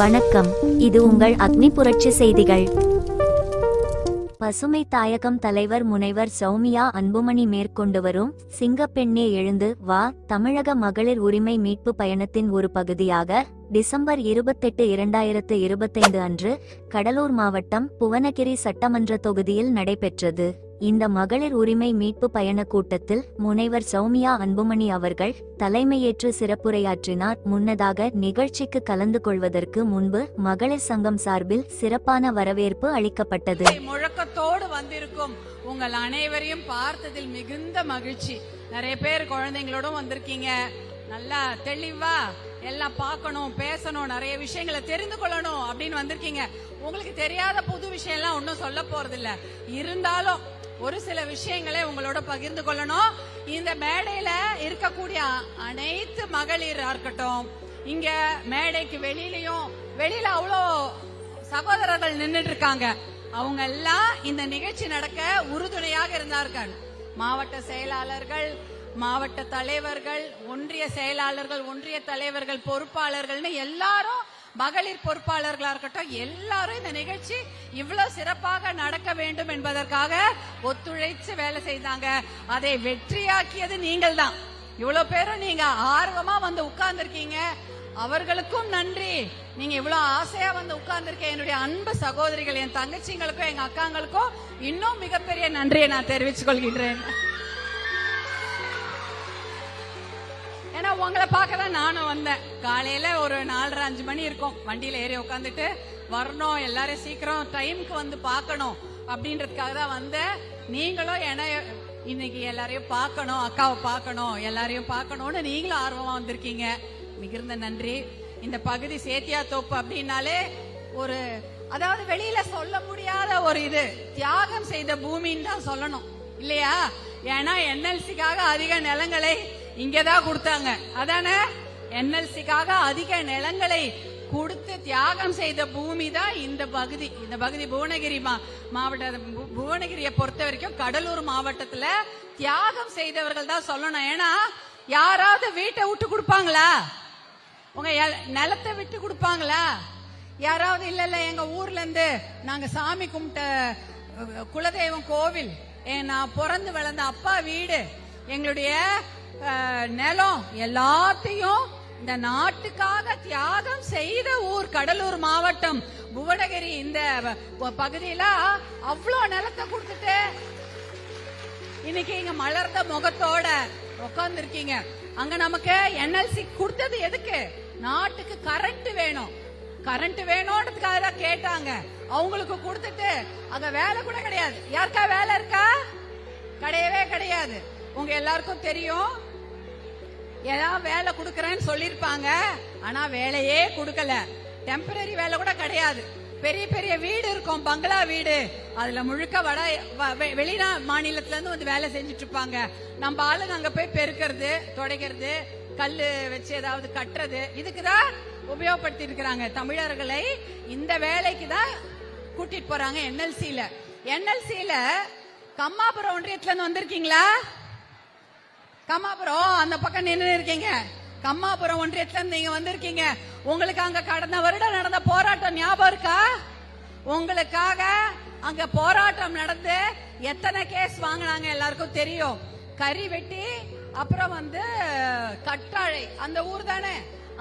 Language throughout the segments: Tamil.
வணக்கம், இது உங்கள் அக்னி புரட்சி செய்திகள். பசுமை தாயகம் தலைவர் முனைவர் சௌமியா அன்புமணி மேற்கொண்டு வரும் சிங்கப்பெண்ணே எழுந்து வா தமிழக மகளிர் உரிமை மீட்பு பயணத்தின் ஒரு பகுதியாக டிசம்பர் 28, 2025 அன்று கடலூர் மாவட்டம் புவனகிரி சட்டமன்ற தொகுதியில் நடைபெற்றது. இந்த மகளிர் உரிமை மீட்பு பயண கூட்டத்தில் முனைவர் சௌமியா அன்புமணி அவர்கள் தலைமையேற்று சிறப்புரையாற்றினார். முன்னதாக நிகழ்ச்சிக்கு கலந்து கொள்வதற்கு முன்பு மகளிர் சங்கம் சார்பில் சிறப்பான வரவேற்பு அளிக்கப்பட்டது. முழக்கத்தோடு வந்திருக்கும் உங்கள் அனைவரையும் பார்த்ததில் மிகுந்த மகிழ்ச்சி. நிறைய பேர் குழந்தைங்களோட வந்திருக்கீங்க. நல்லா தெளிவா எல்லாம் பார்க்கணும், பேசணும், நிறைய விஷயங்களை தெரிந்து கொள்ளணும் அப்படின்னு வந்திருக்கீங்க. உங்களுக்கு தெரியாத புது விஷயம் எல்லாம் ஒன்னும் சொல்ல போறது இல்ல. இருந்தாலும் ஒரு சில விஷயங்களை உங்களோட பகிர்ந்து கொள்ளணும். இந்த மேடையில இருக்கக்கூடிய அனைத்து மகளிரா இருக்கட்டும், இங்க மேடைக்கு வெளியில அவ்வளோ சகோதரர்கள் நின்றுட்டு இருக்காங்க. அவங்க எல்லாம் இந்த நிகழ்ச்சி நடக்க உறுதுணையாக இருந்தார்கள். மாவட்ட செயலாளர்கள், மாவட்ட தலைவர்கள், ஒன்றிய செயலாளர்கள், ஒன்றிய தலைவர்கள், பொறுப்பாளர்கள்னு எல்லாரும், மகளிர் பொறுப்பாளர்களா இருக்கட்டும், எல்லாரும் இந்த நிகழ்ச்சி இவ்வளவு சிறப்பாக நடக்க வேண்டும் என்பதற்காக ஒத்துழைச்சு வேலை செய்தாங்க. அதை வெற்றியாக்கியது நீங்கள் தான். இவ்வளவு பேரும் நீங்க ஆர்வமா வந்து உட்கார்ந்து இருக்கீங்க. அவர்களுக்கும் நன்றி. நீங்க இவ்வளவு ஆசையா வந்து உட்கார்ந்து என்னுடைய அன்பு சகோதரிகள், என் தங்கச்சிங்களுக்கும் எங்க அக்காங்களுக்கும் இன்னும் மிகப்பெரிய நன்றியை நான் தெரிவித்துக் கொள்கின்றேன். ஏன்னா உங்களை பார்க்கதான் நானும் வந்தேன். காலையில ஒரு 4:30-5 மணி இருக்கும். வண்டியில ஏறி உட்காந்துட்டு வரணும், எல்லாரும் சீக்கிரம் டைமுக்கு வந்து பார்க்கணும் அப்படின்றதுக்காக தான் வந்தேன். நீங்களும் இன்னைக்கு எல்லாரையும் பார்க்கணும், அக்காவை பார்க்கணும், எல்லாரையும் பார்க்கணும்னு நீங்களும் ஆர்வமா வந்திருக்கீங்க. மிகுந்த நன்றி. இந்த பகுதி சேத்தியா தோப்பு அப்படின்னாலே ஒரு, அதாவது வெளியில சொல்ல முடியாத ஒரு இது, தியாகம் செய்த பூமின்னு தான் சொல்லணும் இல்லையா? ஏன்னா NLC-க்காக அதிக நிலங்களை இங்கதான் கொடுத்தாங்க. அதானே, NLC-க்காக அதிக நிலங்களை கொடுத்து தியாகம் செய்த பூமி தான் இந்த பகுதி. இந்த பகுதி புவனகிரி மாவட்ட, புவனகிரியை பொறுத்த வரைக்கும் கடலூர் மாவட்டத்துல தியாகம் செய்தவர்கள் தான் சொல்லணும். ஏன்னா யாராவது வீட்டை விட்டு கொடுப்பாங்களா? உங்க நிலத்தை விட்டு கொடுப்பாங்களா? யாராவது இல்ல எங்க ஊர்ல இருந்து நாங்க சாமி கும்பிட்ட குலதெய்வம் கோவில், நான் பிறந்து வளர்ந்த அப்பா வீடு, எங்களுடைய நிலம் எல்லாத்தையும் இந்த நாட்டுக்காக தியாகம் செய்த ஊர் கடலூர் மாவட்டம் புவனகிரி. இந்த பகுதியில அவ்வளோ நிலத்தை கொடுத்துட்டு இன்னைக்கு இங்க மலர்ந்த முகத்தோட உட்கார்ந்து இருக்கீங்க. அங்க நமக்கு NLC கொடுத்தது எதுக்கு? நாட்டுக்கு கரண்ட் வேணும், கரண்ட் வேணும்ன்றதுக்காக தான் கேட்டாங்க. அவங்களுக்கு கொடுத்துட்டு அங்க வேலை கூட கிடையாது. யாருக்கா வேலை இருக்கா? கிடையவே கிடையாது. உங்க எல்லாருக்கும் தெரியும், ஏதாவது வேலை கொடுக்கறேன்னு சொல்லிருப்பாங்க, ஆனா வேலையே கொடுக்கல. டெம்பரரி வேலை கூட கிடையாது. பெரிய பெரிய வீடு இருக்கும், பங்களா வீடு, அதுல முழுக்க வெளிநா மாநிலத்துல இருந்து வந்து வேலை செஞ்சுட்டு இருப்பாங்க. நம்ம ஆளுங்க அங்க போய் பெருக்கிறது, துடைக்கிறது, கல்லு வச்சு ஏதாவது கட்டுறது, இதுக்குதான் உபயோகப்படுத்தி இருக்கிறாங்க. தமிழர்களை இந்த வேலைக்கு தான் கூட்டிட்டு போறாங்க NLC-ல. கம்மாபுரம் ஒன்றியத்துல இருந்து வந்திருக்கீங்களா? கம்மாபுரம் அந்த பக்கம் நின்று இருக்கீங்க. கம்மாபுரம் ஒன்றியத்துல இருந்து நீங்க வந்திருக்கீங்க. உங்களுக்கு அங்க கடந்த வருடம் நடந்த போராட்டம் ஞாபகம் இருக்கா? உங்களுக்காக அங்க போராட்டம் நடந்து எத்தனை கேஸ் வாங்கினாங்க எல்லாருக்கும் தெரியும். கறி வெட்டி, அப்புறம் வந்து கட்டாழை, அந்த ஊர் தானே,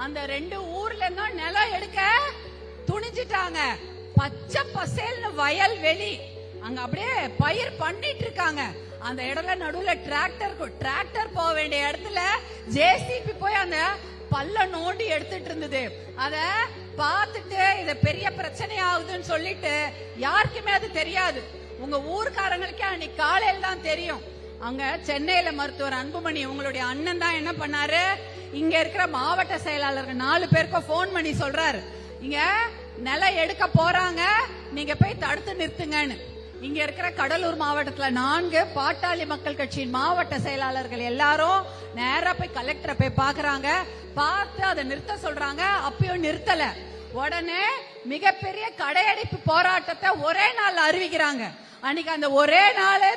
அந்த 2 ஊர்ல இருந்தும் நிலம் எடுக்க துணிஞ்சிட்டாங்க. பச்சை பசேல்னு வயல் வெளி, அங்க அப்படியே பயிர் பண்ணிட்டு இருக்காங்க. அந்த இடத்துல நடுவுல டிராக்டர் போக வேண்டிய இடத்துல JCB போய் அந்த பல்ல நோண்டி எடுத்துட்டு இருந்தது. அத பார்த்துட்டு இது பெரிய பிரச்சனை ஆகுதுன்னு சொல்லிட்டு யாருக்குமே அது தெரியாது. உங்க ஊர்க்காரங்களுக்கே அன்னைக்கு காலையில தான் தெரியும். அங்க சென்னையில மருத்துவர் அன்புமணி உங்களுடைய அண்ணன் தான் என்ன பண்ணாரு, இங்க இருக்கிற மாவட்ட செயலாளர்கள் 4 பேருக்கும் போன் பண்ணி சொல்றாரு, இங்க நிலம் எடுக்க போறாங்க, நீங்க போய் தடுத்து நிறுத்துங்கன்னு. இங்க இருக்கிற கடலூர் மாவட்டத்துல 4 பாட்டாளி மக்கள் கட்சியின் மாவட்ட செயலாளர்கள் எல்லாரும் நேரா போய் கலெக்டரை போய் பாக்குறாங்க. பார்த்து அதை நிறுத்த சொல்றாங்க. அப்பயும் நிறுத்தல. உடனே மிகப்பெரிய கடையடைப்பு போராட்டத்தை ஒரே நாள் அறிவிக்கிறாங்க. அன்னைக்கு அந்த ஒரே நாள்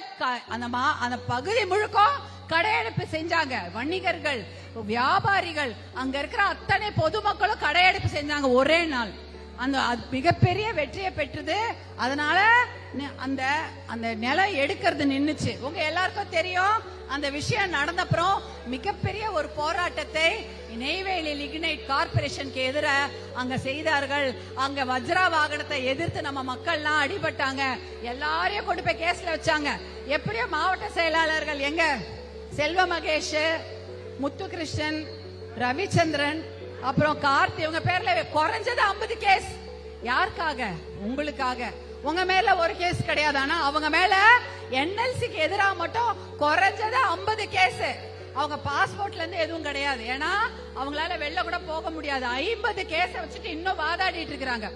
அந்த பகுதி முழுக்கும் கடையடைப்பு செஞ்சாங்க. வணிகர்கள், வியாபாரிகள், அங்க இருக்கிற அத்தனை பொதுமக்களும் கடையடைப்பு செஞ்சாங்க ஒரே நாள். அந்த மிகப்பெரிய வெற்றியை பெற்றது. அதனால அந்த அந்த நிலம் எடுக்கிறது நின்னுச்சு. உங்க எல்லாருக்கும் தெரியும், அந்த விஷயம் நடந்தப்புறம் மிகப்பெரிய ஒரு போராட்டத்தை நெய்வேலி லிக்னைட் கார்பரேஷனுக்கு எதிராக அங்க செய்தார்கள். அங்க வஜ்ரா வாகனத்தை எதிர்த்து நம்ம மக்கள்லாம் அடிபட்டாங்க. எல்லாரையும் கொண்டு போய் கேஸ்ல வச்சாங்க. எப்படியோ மாவட்ட செயலாளர்கள் எங்க செல்வ மகேஷ், முத்துகிருஷ்ணன், ரவிச்சந்திரன், அப்புறம் கார்த்தி, இவங்க பேர்ல குறைஞ்சது 50 கேஸ். யாருக்காக? உங்களுக்காக. உங்க மேல ஒரு கேஸ் கிடையாது, ஆனா அவங்க மேல என்எல்சிக்கு எதிராக மட்டும் குறைஞ்சது 50 கேஸ். அவங்க பாஸ்போர்ட்ல இருந்து எதுவும் கிடையாது, ஏன்னா அவங்களால வெளில கூட போக முடியாது. 50 கேஸ் வச்சுட்டு இன்னும் வாதாடிட்டு இருக்காங்க.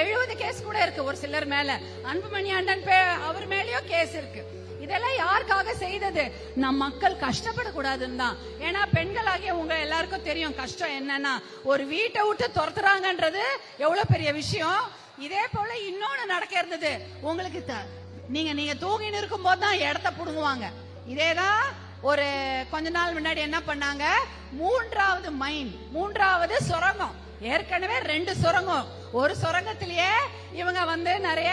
70 கேஸ் கூட இருக்கு ஒரு சிலர் மேல. அன்புமணி அண்ணன் அவர் மேலயும் கேஸ் இருக்கு. இதெல்லாம் யாருக்காக செய்தது? நம் மக்கள் கஷ்டப்படக்கூடாதுன்னு தான். ஏன்னா பெண்களாகிய உங்க எல்லாருக்கும் தெரியும் கஷ்டம் என்னன்னா, ஒரு வீட்டை விட்டு துரத்துறாங்கன்றது எவ்வளவு பெரிய விஷயம். இதே போல இன்னொன்னு நடக்க இருந்தது உங்களுக்கு. நீங்க தூங்கின்னு இருக்கும் போது தான் இடத்த புடுங்குவாங்க. இதேதான் ஒரு கொஞ்ச நாள் முன்னாடி என்ன பண்ணாங்க, மூன்றாவது சுரங்கம். ஏற்கனவே 2 சுரங்கம். ஒரு சுரங்கத்திலேயே இவங்க நிறைய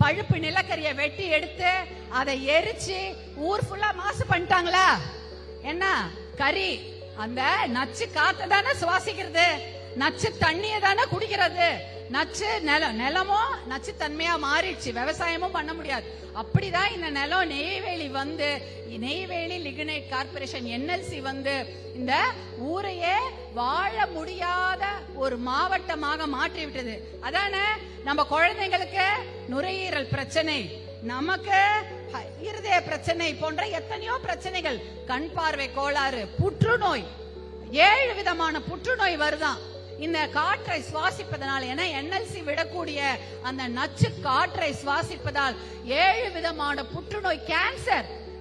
பழுப்பு நிலக்கரியை வெட்டி எடுத்து அதை எரிச்சு ஊர் ஃபுல்லா மாசு பண்ணிட்டாங்களா? என்ன கரி, அந்த நச்சு காத்த தானே சுவாசிக்கிறது, நச்சு தண்ணிய தானே குடிக்கிறது. நச்சு நிலமும் நச்சு தன்மையா மாறிடுச்சு. விவசாயமும் பண்ண முடியாது. அப்படிதான் இந்த நிலம் நெய்வேலி லிக்னைட் கார்பரேஷன் என்எல்சி இந்த ஊரையே வாழ முடியாத ஒரு மாவட்டமாக மாற்றி விட்டது. அதானே நம்ம குழந்தைங்களுக்கு நுரையீரல் பிரச்சனை, நமக்கு இருதய பிரச்சனை போன்ற எத்தனையோ பிரச்சனைகள், கண் பார்வை கோளாறு, புற்றுநோய், 7 விதமான புற்றுநோய் வருதான் இந்த காற்றை சுவாசிப்பதனால். ஏன்னா என்எல்சி விடக்கூடிய அந்த நச்சு காற்றை சுவாசிப்பதால் 7 விதமான புற்றுநோய்,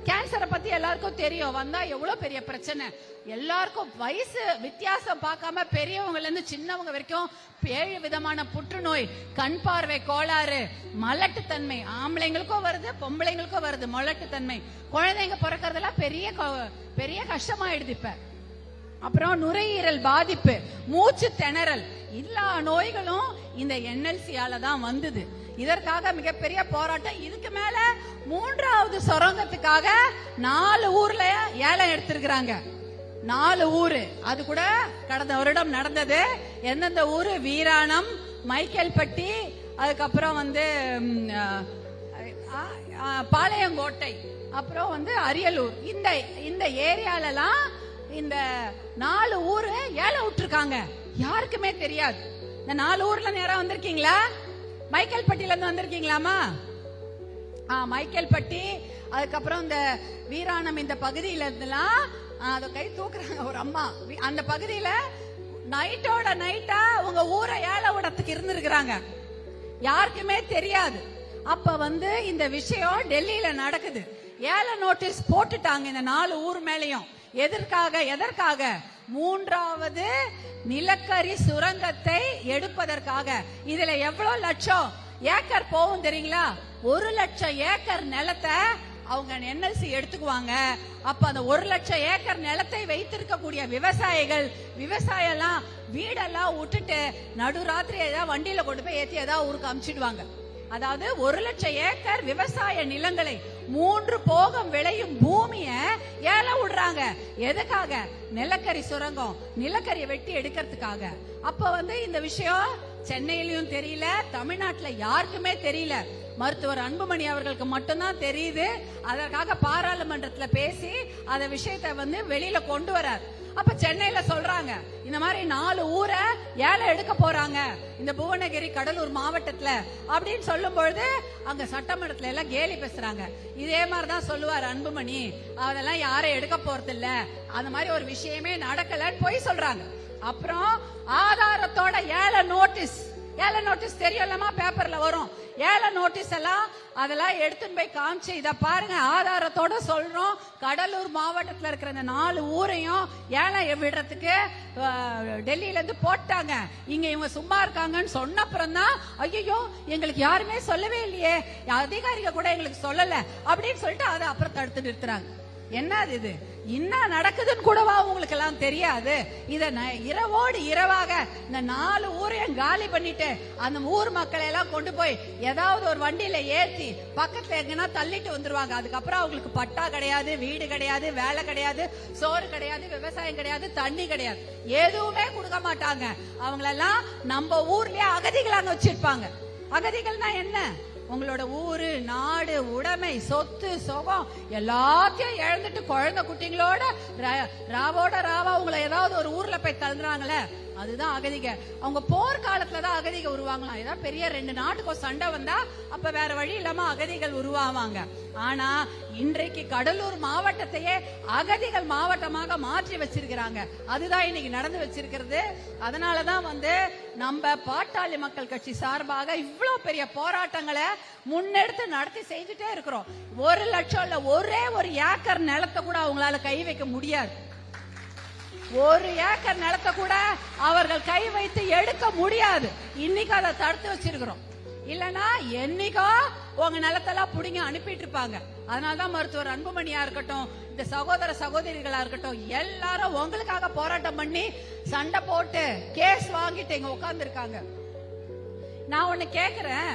கேன்சரை பத்தி எல்லாருக்கும் தெரியும். வந்தா எவ்வளவு பெரிய பிரச்சனை. எல்லாருக்கும் வயசு வித்தியாசம் பார்க்காம பெரியவங்கல இருந்து சின்னவங்க வரைக்கும் 7 விதமான புற்றுநோய், கண் பார்வை கோளாறு, மலட்டுத்தன்மை. ஆம்பளைங்களுக்கும் வருது, பொம்பளைங்களுக்கும் வருது மலட்டுத்தன்மை. குழந்தைங்க பிறக்கிறதெல்லாம் பெரிய கஷ்டமாயிடுது இப்ப. அப்புறம் நுரையீரல் பாதிப்பு, மூச்சு திணறல், எல்லா நோய்களும் இந்த என்எல்சியால தான் வந்தது. இதற்காக மிகப்பெரிய போராட்டம். இதுக்கு மேல 3வது சுரங்கத்துக்காக 4 ஊர்ல ஏலம் எடுத்திருக்கிறாங்க. 4 ஊரு. அது கூட கடந்த வருடம் நடந்தது. எந்தெந்த ஊரு? வீராணம், மைக்கேல்பட்டி, அதுக்கப்புறம் பாளையங்கோட்டை, அப்புறம் அரியலூர். இந்த ஏரியாலலாம் இந்த 4 ஊரு ஏலம் விட்டுருக்காங்க. யாருக்குமே தெரியாது. இந்த 4 ஊர்ல நேரம் வந்திருக்கீங்களா? மைக்கேல்பட்டியில இருந்து வந்திருக்கீங்களாமா? மைக்கேல்பட்டி, அதுக்கப்புறம் இந்த வீராணம், இந்த பகுதியில இருந்துலாம் அத கை தூக்குறாங்க ஒரு அம்மா. அந்த பகுதியில நைட்டோட நைட்டா உங்க ஊரை ஏலம் விடத்துக்கு இருந்திருக்கிறாங்க. யாருக்குமே தெரியாது. அப்ப இந்த விஷயம் டெல்லியில நடக்குது. ஏல நோட்டீஸ் போட்டுட்டாங்க இந்த 4 ஊர் மேலயும். எதற்காக? 3வது நிலக்கரி சுரங்கத்தை எடுப்பதற்காக. இதுல எவ்வளவு லட்சம் ஏக்கர் போகும் தெரியுங்களா? 1 லட்சம் ஏக்கர் நிலத்தை அவங்க என்எல்சி எடுத்துக்குவாங்க. அப்ப அந்த 1 லட்சம் ஏக்கர் நிலத்தை வைத்திருக்கக்கூடிய விவசாயம் வீடெல்லாம் விட்டுட்டு நடுராத்திரி ஏதாவது வண்டியில கொண்டு போய் ஏத்தி ஏதாவது ஊருக்கு அனுப்பிச்சிடுவாங்க. அதாவது 1 லட்சம் ஏக்கர் விவசாய நிலங்களை 3 போகம் விளையும் பூமிய ஏலம் விடுறாங்க. எதுக்காக? நிலக்கரி சுரங்கம், நிலக்கரியை வெட்டி எடுக்கிறதுக்காக. அப்ப இந்த விஷயம் சென்னையிலயும் தெரியல, தமிழ்நாட்டுல யாருக்குமே தெரியல. மருத்துவர் அன்புமணி அவர்களுக்கு மட்டும்தான் தெரியுது. அதற்காக பாராளுமன்றத்துல பேசி அந்த விஷயத்தை வெளியில கொண்டு வரார். அப்ப சென்னையில சொல்றாங்க இந்த மாதிரி 4 ஊரை ஏலம் எடுக்க போறாங்க இந்த புவனகிரி, கடலூர் மாவட்டத்துல அப்படின்னு சொல்லும் பொழுது அங்க சட்டமன்றத்துல எல்லாம் கேலி பேசுறாங்க. இதே மாதிரிதான் சொல்லுவார் அன்புமணி, அதெல்லாம் யாரும் எடுக்க போறது இல்ல, அந்த மாதிரி ஒரு விஷயமே நடக்கலன்னு போய் சொல்றாங்க. அப்புறம் ஆதாரத்தோட ஏல நோட்டீஸ் தெரியும்லமா, பேப்பர்ல வரும். ஏல நோட்டீஸ் எல்லாம் அதெல்லாம் எடுத்துன்னு போய் காமிச்சு, இத பாருங்க ஆதாரத்தோட சொல்றோம், கடலூர் மாவட்டத்தில் இருக்கிற இந்த 4 ஊரையும் ஏலம் விடுறதுக்கு டெல்லியில இருந்து போட்டாங்க. இங்க இவங்க சும்மா இருக்காங்கன்னு சொன்ன அப்புறம் தான் ஐயோ எங்களுக்கு யாருமே சொல்லவே இல்லையே, அதிகாரிகள் கூட எங்களுக்கு சொல்லல அப்படின்னு சொல்லிட்டு அதை அப்புறம் தடுத்து நிறுத்துறாங்க. என்னது இது என்ன நடக்குதுன்னு கூடவா உங்களுக்கு எல்லாம் தெரியாது? இத இரவோடு இரவாக இந்த 4 ஊரையும் காலி பண்ணிட்டு அந்த ஊர் மக்களை எல்லாம் கொண்டு போய் ஏதாவது ஒரு வண்டியில ஏத்தி பக்கத்துல எங்கன்னா தள்ளிட்டு வந்துருவாங்க. அதுக்கப்புறம் அவங்களுக்கு பட்டா கிடையாது, வீடு கிடையாது, வேலை கிடையாது, சோறு கிடையாது, விவசாயம் கிடையாது, தண்ணி கிடையாது, எதுவுமே கொடுக்க மாட்டாங்க. அவங்களெல்லாம் நம்ம ஊர்லயே அகதிகளாங்க வச்சிருப்பாங்க. அகதிகள்னா என்ன? உங்களோட ஊரு, நாடு, உடைமை, சொத்து, சுகம் எல்லாத்தையும் இழந்துட்டு குழந்தை குட்டிங்களோட ராவோட ராவா உங்களை ஏதாவது ஒரு ஊர்ல போய் தள்ளுறாங்களே, அதுதான் அகதிக. அவங்க போர்க்காலத்துலதான் அகதிக உருவாங்களாம். ஏதாவது பெரிய 2 நாட்டுக்கும் சண்டை வந்தா அப்ப வேற வழி இல்லாம அகதிகள் உருவாவாங்க. ஆனா இன்றைக்கு கடலூர் மாவட்டத்தையே அகதிகள் மாவட்டமாக மாற்றி வச்சிருக்கிறாங்க. அதுதான் இன்னைக்கு நடந்து வச்சிருக்கிறது. அதனாலதான் நம்ம பாட்டாளி மக்கள் கட்சி சார்பாக இவ்வளவு பெரிய போராட்டங்களை முன்னெடுத்து நடத்தி செஞ்சுட்டே இருக்கிறோம். 1 லட்சம் இல்ல, ஒரே ஒரு ஏக்கர் நிலத்தை கூட அவங்களால கை வைக்க முடியாது. 1 ஏக்கர் நிலத்தை கூட அவர்கள் கை வைத்து எடுக்க முடியாது. இன்னைக்கு அதை தடுத்து வச்சிருக்கிறோம். இல்லனா என்னைக்கோ உங்க நிலத்தெல்லாம் புடிங்க அனுப்பிட்டு இருப்பாங்க. அதனாலதான் மருத்துவர் அன்புமணியா இருக்கட்டும், இந்த சகோதர சகோதரிகளா இருக்கட்டும், எல்லாரும் உங்களுக்காக போராட்டம் பண்ணி சண்டை போட்டு கேஸ் வாங்கிட்டு இங்க உட்கார்ந்து இருக்காங்க. நான் ஒண்ணு கேக்குறேன்,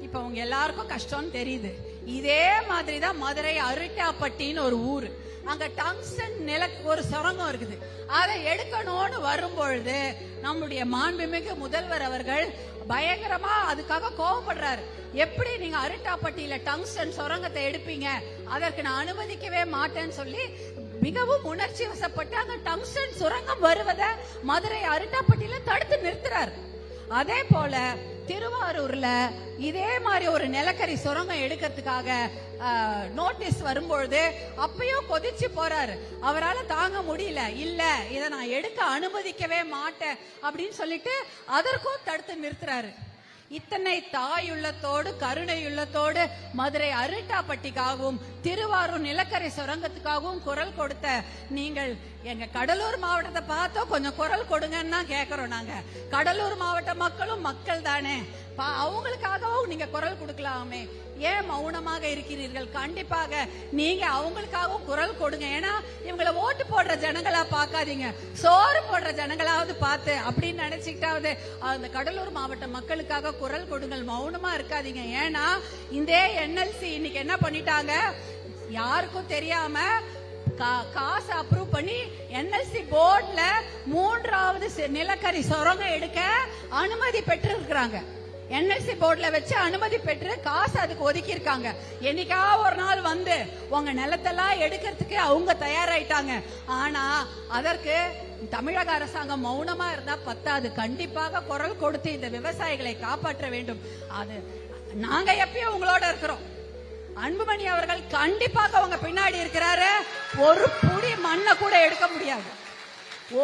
இப்ப உங்க எல்லாருக்கும் கஷ்டம்னு தெரியுது. இதே மாதிரிதான் மதுரை அரிட்டாப்பட்டின்னு ஒரு ஊரு. அங்க டங்ஸ்டன் ஒரு சுரங்கம் இருக்குது. அதை எடுக்கணும்னு வரும்பொழுது நம்முடைய மாண்புமிகு முதல்வர் அவர்கள் பயங்கரமா அதுக்காக கோவப்படுறாரு. எப்படி நீங்க அரிட்டாப்பட்டியில டங்ஸ்டன் சுரங்கத்தை எடுப்பீங்க, அதற்கு நான் அனுமதிக்கவே மாட்டேன்னு சொல்லி மிகவும் உணர்ச்சி வசப்பட்டு அங்க டங்ஸ்டன் சுரங்கம் வருவதை மதுரை அரிட்டாப்பட்டியில தடுத்து நிறுத்துறாரு. அதே போல திருவாரூர்ல இதே மாதிரி ஒரு நிலக்கரி சுரங்கம் எடுக்கிறதுக்காக நோட்டீஸ் வரும்பொழுது அப்பயும் கொதிச்சு போறாரு. அவரால் தாங்க முடியல, இல்ல இத நான் எடுக்க அனுமதிக்கவே மாட்டேன் அப்படின்னு சொல்லிட்டு அதற்கும் தடுத்து நிறுத்துறாரு. இத்தனை தாயுள்ளத்தோடு கருணையுள்ளத்தோடு மதுரை அரிட்டாப்பட்டிக்காகவும் திருவாரூர் நிலக்கரி சுரங்கத்துக்காகவும் குரல் கொடுத்த நீங்கள் எங்க கடலூர் மாவட்டத்தை பார்த்தோ கொஞ்சம் குரல் கொடுங்கன்னு தான் கேக்குறோம். நாங்க கடலூர் மாவட்ட மக்களும் மக்கள் தானே, அவங்களுக்காகவும் நீங்க குரல் கொடுக்கலாமே, ஏன் மௌனமாக இருக்கிறீர்கள்? கண்டிப்பாக நீங்க அவங்களுக்காகவும் குரல் கொடுங்க. ஏன்னா இவங்களை ஓட்டு போடுற ஜனங்களா பாக்காதீங்க, சோறு போடுற ஜனங்களாவது பார்த்து அப்படின்னு நினைச்சுக்கிட்டாவது அந்த கடலூர் மாவட்ட மக்களுக்காக குரல் கொடுங்கள், மௌனமா இருக்காதீங்க. ஏன்னா இந்த NLC இன்னைக்கு என்ன பண்ணிட்டாங்க, யாருக்கும் தெரியாம காசு அப்ரூவ் பண்ணி NLC போர்ட்ல 3வது நிலக்கரி சுரங்கம் எடுக்க அனுமதி பெற்று இருக்கிறாங்க. NLC போர்ட்ல வச்சு அனுமதி பெற்று காசு அதுக்கு ஒதுக்கி இருக்காங்க. என்னைக்கா ஒரு நாள் உங்க நிலத்தெல்லாம் எடுக்கிறதுக்கு அவங்க தயாராயிட்டாங்க. ஆனா அதற்கு தமிழக அரசாங்கம் மௌனமா இருந்தா பத்தாது, கண்டிப்பாக குரல் கொடுத்து இந்த விவசாயிகளை காப்பாற்ற வேண்டும். அது நாங்க எப்பயும் உங்களோட இருக்கிறோம். அன்புமணி அவர்கள் கண்டிப்பாக உங்க பின்னாடி இருக்கிறாரு. ஒரு புடி மண்ணை கூட எடுக்க முடியாது,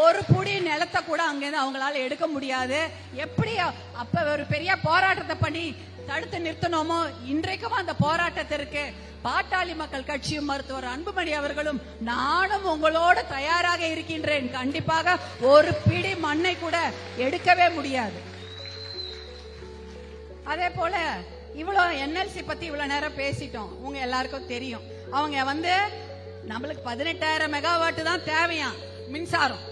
ஒரு புடி நிலத்தை கூட அங்கிருந்து அவங்களால எடுக்க முடியாது. எப்படி அப்ப ஒரு பெரிய போராட்டத்தை பண்ணி தடுத்து நிறுத்தணுமோ, இன்றைக்கும் அந்த போராட்டத்திற்கு பாட்டாளி மக்கள் கட்சியும் மருத்துவர் அன்புமணி அவர்களும் நானும் உங்களோட தயாராக இருக்கின்றேன். கண்டிப்பாக ஒரு பிடி மண்ணை கூட எடுக்கவே முடியாது. அதே போல இவ்வளவு NLC பத்தி இவ்வளவு நேரம் பேசிட்டோம். உங்க எல்லாருக்கும் தெரியும், அவங்க நம்மளுக்கு 18,000 மெகாவாட் தான் தேவையா மின்சாரம்.